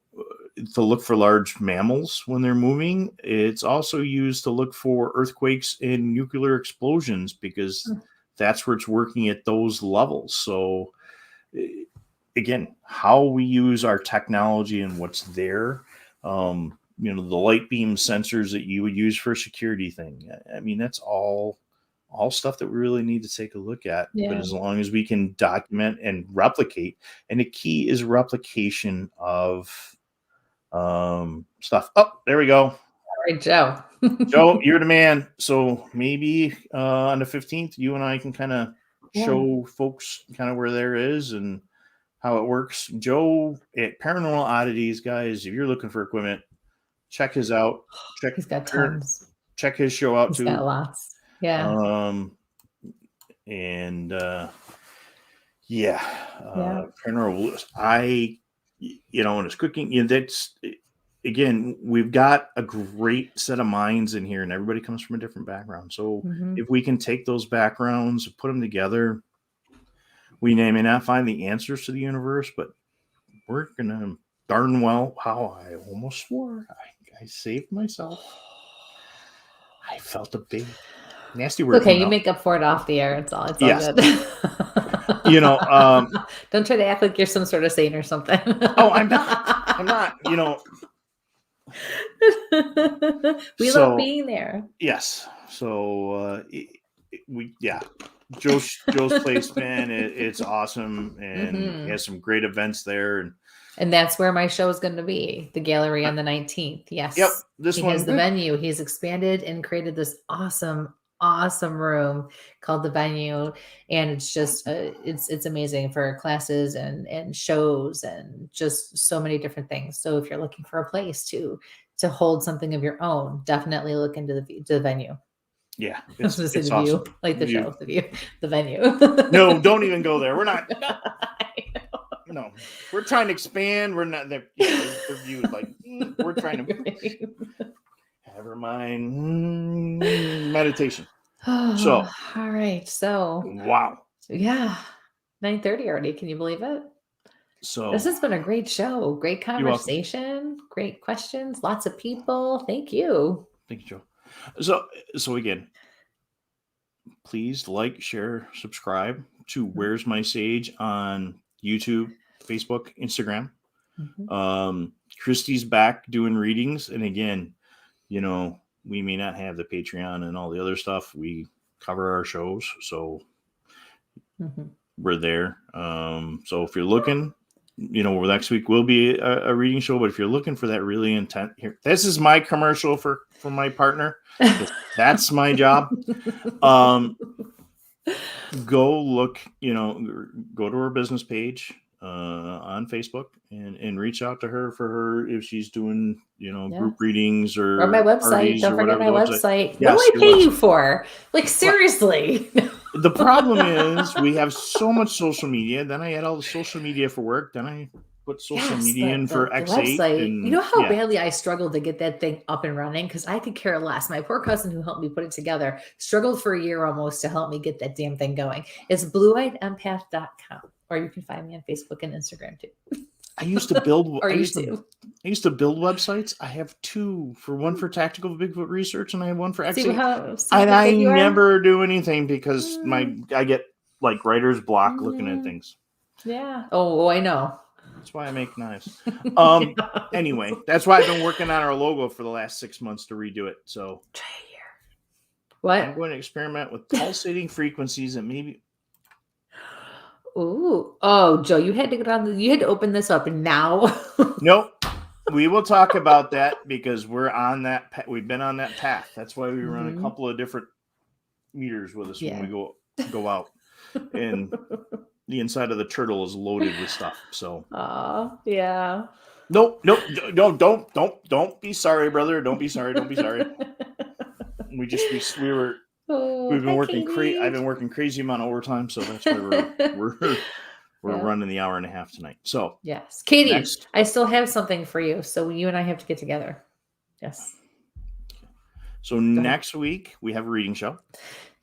look for large mammals when they're moving. It's also used to look for earthquakes and nuclear explosions because that's where it's working at those levels. So again, how we use our technology and what's there, the light beam sensors that you would use for a security thing. I mean, that's all stuff that we really need to take a look at. But as long as we can document and replicate, and the key is replication of stuff. Oh, there we go. All right, Joe. Joe, you're the man. So maybe on the 15th, you and I can kind of show folks kind of where there is and how it works. Joe at Paranormal Oddities, guys, if you're looking for equipment, check his out. He's got tons. Check his show out too. He's got lots. Yeah. And Paranormal. And it's cooking. That's again, we've got a great set of minds in here, and everybody comes from a different background. So if we can take those backgrounds, put them together, we may not find the answers to the universe, but we're gonna darn well. How I almost swore. I saved myself. I felt a big nasty word. Okay, you make up for it off the air. It's all good. Don't try to act like you're some sort of saint or something. Oh, I'm not. We love being there. Yes. So Joe's place, man, it's awesome, and he has some great events there, and that's where my show is going to be, the gallery on the 19th. Yes. Yep. He has the venue. He's expanded and created this awesome room called the venue, and it's just it's amazing for classes and shows and just so many different things. So if you're looking for a place to hold something of your own, definitely look into the venue. Yeah, it's awesome. View, like the show, the venue. No, don't even go there. We're not. No, we're trying to expand. We're not there. The view is like we're trying to. Never mind. Meditation. So, all right. So, wow. Yeah, 9:30 already. Can you believe it? So this has been a great show. Great conversation. Great questions. Lots of people. Thank you. Thank you, Joe. So again, please like, share, subscribe to Where's My Sage on YouTube, Facebook, Instagram. Mm-hmm. Kristie's back doing readings. And again, we may not have the Patreon and all the other stuff. We cover our shows. So we're there. So if you're looking, next week will be a reading show. But if you're looking for that really intense, here, this is my commercial for my partner. That's my job. Go look, go to her business page on Facebook and reach out to her if she's doing, group readings or my website. Don't forget my website. Yes, what do I pay you for? Like, seriously. The problem is we have so much social media. Then I had all the social media for work. Then I put social media in for X8. Website. You know how badly I struggled to get that thing up and running? Because I could care less. My poor cousin who helped me put it together struggled for a year almost to help me get that damn thing going. It's blueeyedempath.com. Or you can find me on Facebook and Instagram too. I used to build or I used to build websites. I have two, one for tactical Bigfoot research and I have one for X8. And I never do anything because I get like writer's block looking at things. Yeah. Oh, I know. That's why I make knives. Anyway, that's why I've been working on our logo for the last 6 months to redo it. So try a year. What? I'm going to experiment with pulsating frequencies and maybe. Ooh. Oh, Joe, you had to go down. You had to open this up now. Nope. We will talk about that because we're on that. We've been on that path. That's why we run a couple of different meters with us when we go out. And the inside of the turtle is loaded with stuff. So. Yeah. Nope. Don't be sorry, brother. Don't be sorry. We've been working I've been working crazy amount of overtime, so that's why we're running the hour and a half tonight. So yes, Katie, I still have something for you. So you and I have to get together. Yes. So next week we have a reading show.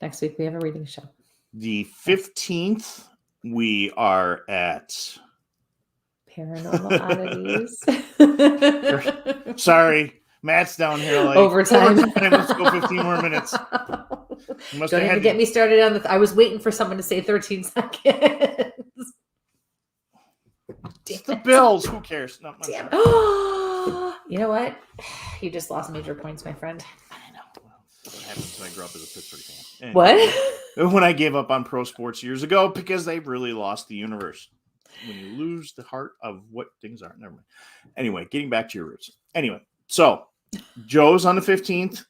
Next week we have a reading show. The 15th we are at Paranormal Oddities. Sorry. Matt's down here like overtime. Let's go 15 more minutes. Don't even get me started on I was waiting for someone to say 13 seconds. It's the Bills. Who cares? Not much. Damn. You know what? You just lost major points, my friend. I know. Well, what happens when I grew up as a Pittsburgh fan? What? When I gave up on pro sports years ago because they really lost the universe. When you lose the heart of what things are. Never mind. Anyway, getting back to your roots. Anyway, so Joe's on the 15th.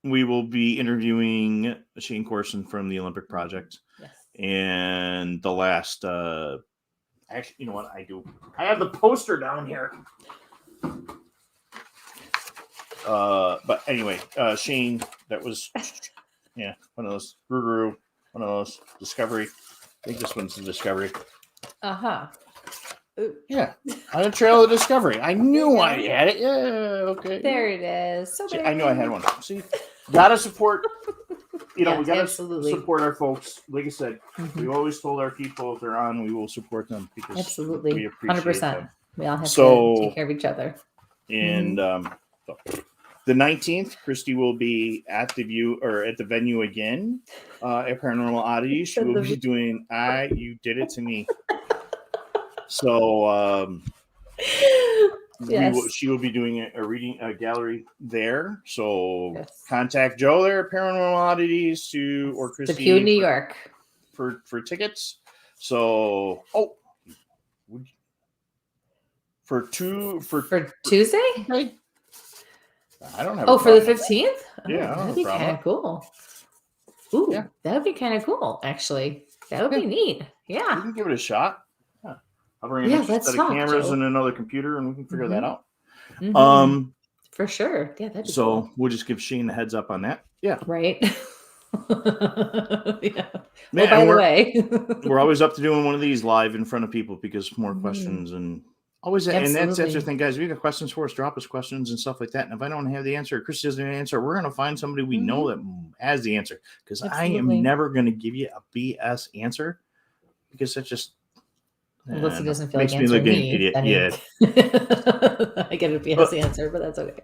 We will be interviewing Shane Corson from the Olympic Project. Yes. And the last, actually, you know what I do? I have the poster down here. But anyway, Shane, that was, one of those Guru, one of those Discovery. I think this one's the Discovery. Uh-huh. Yeah, on a Trail of Discovery. I knew I had it. Yeah, okay. There it is. So I knew I had one. See, gotta support. We gotta support our folks. Like I said, we always told our people if they're on, we will support them because we appreciate 100%. Them. We all have to take care of each other. And the 19th, Kristie will be at the venue again at Paranormal Oddities. She will be doing. You did it to me. So she will be doing a gallery there. So contact Joe there at Paranormal Oddities or Kristie Depew, New York for tickets. So for Tuesday? I don't have. For the 15th? Yeah, that'd be kind of cool. Ooh, that'd be kind of cool. Actually, that would be neat. Yeah, you can give it a shot. I'll bring a set of cameras and another computer, and we can figure that out. Mm-hmm. For sure. Yeah, that'd be cool. We'll just give Shane the heads up on that. Yeah. Right. Yeah. Man, by the way, we're always up to doing one of these live in front of people because more questions and always. Absolutely. And that's the thing, guys. If you got questions for us, drop us questions and stuff like that. And if I don't have the answer, Chris doesn't have the answer, we're going to find somebody we know that has the answer because I am never going to give you a BS answer because that's just. Unless he doesn't feel like answering me. Idiot. Yeah. I get a BS answer, but that's okay.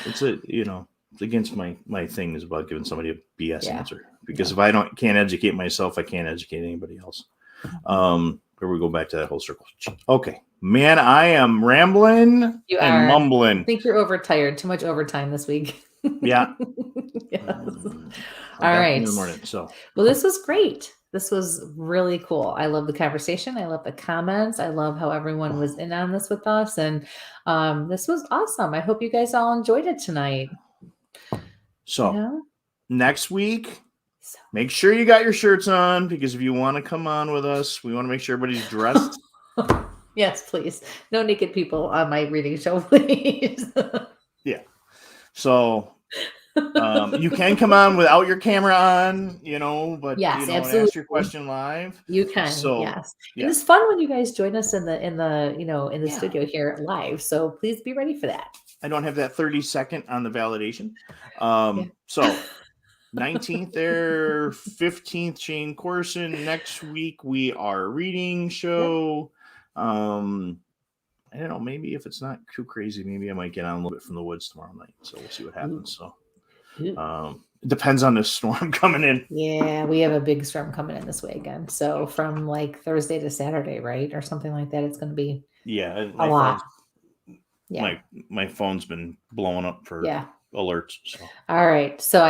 It's it's against my thing is about giving somebody a BS answer because if I can't educate myself, I can't educate anybody else. Here we go back to that whole circle. Okay, man, I am rambling You and are. I mumbling. think you're overtired. Too much overtime this week. Yeah. Yes. All right. In the morning, so. Well, this was great. This was really cool. I love the conversation. I love the comments. I love how everyone was in on this with us. And this was awesome. I hope you guys all enjoyed it tonight. So next week, make sure you got your shirts on, because if you want to come on with us, we want to make sure everybody's dressed. Yes, please. No naked people on my reading show, please. Yeah. So you can come on without your camera on, but yes, and absolutely. ask your question live. You can, So, yes. yeah. And it's fun when you guys join us in the studio here live. So please be ready for that. I don't have that 30-second on the validation. So 19th there, 15th Shane Corson. Next week we are reading show. I don't know, maybe if it's not too crazy, maybe I might get on a little bit from the woods tomorrow night. So we'll see what happens. So it depends on the storm coming in. Yeah, we have a big storm coming in this way again. So from like Thursday to Saturday, right? Or something like that. It's going to be a lot. My phone's been blowing up for alerts. So. All right. So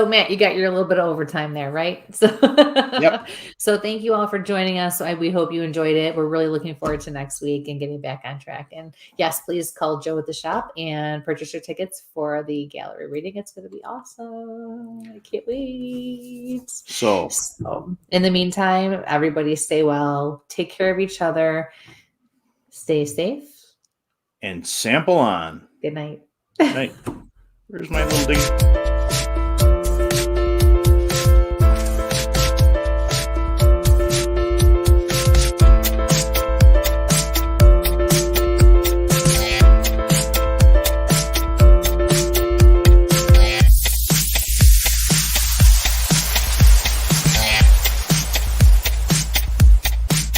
Matt, you got your little bit of overtime there, right? So, yep. So thank you all for joining us. We hope you enjoyed it. We're really looking forward to next week and getting back on track. And yes, please call Joe at the shop and purchase your tickets for the gallery reading. It's going to be awesome. I can't wait. So in the meantime, everybody stay well, take care of each other, stay safe, and sample on. Good night. Night. Where's my little ding?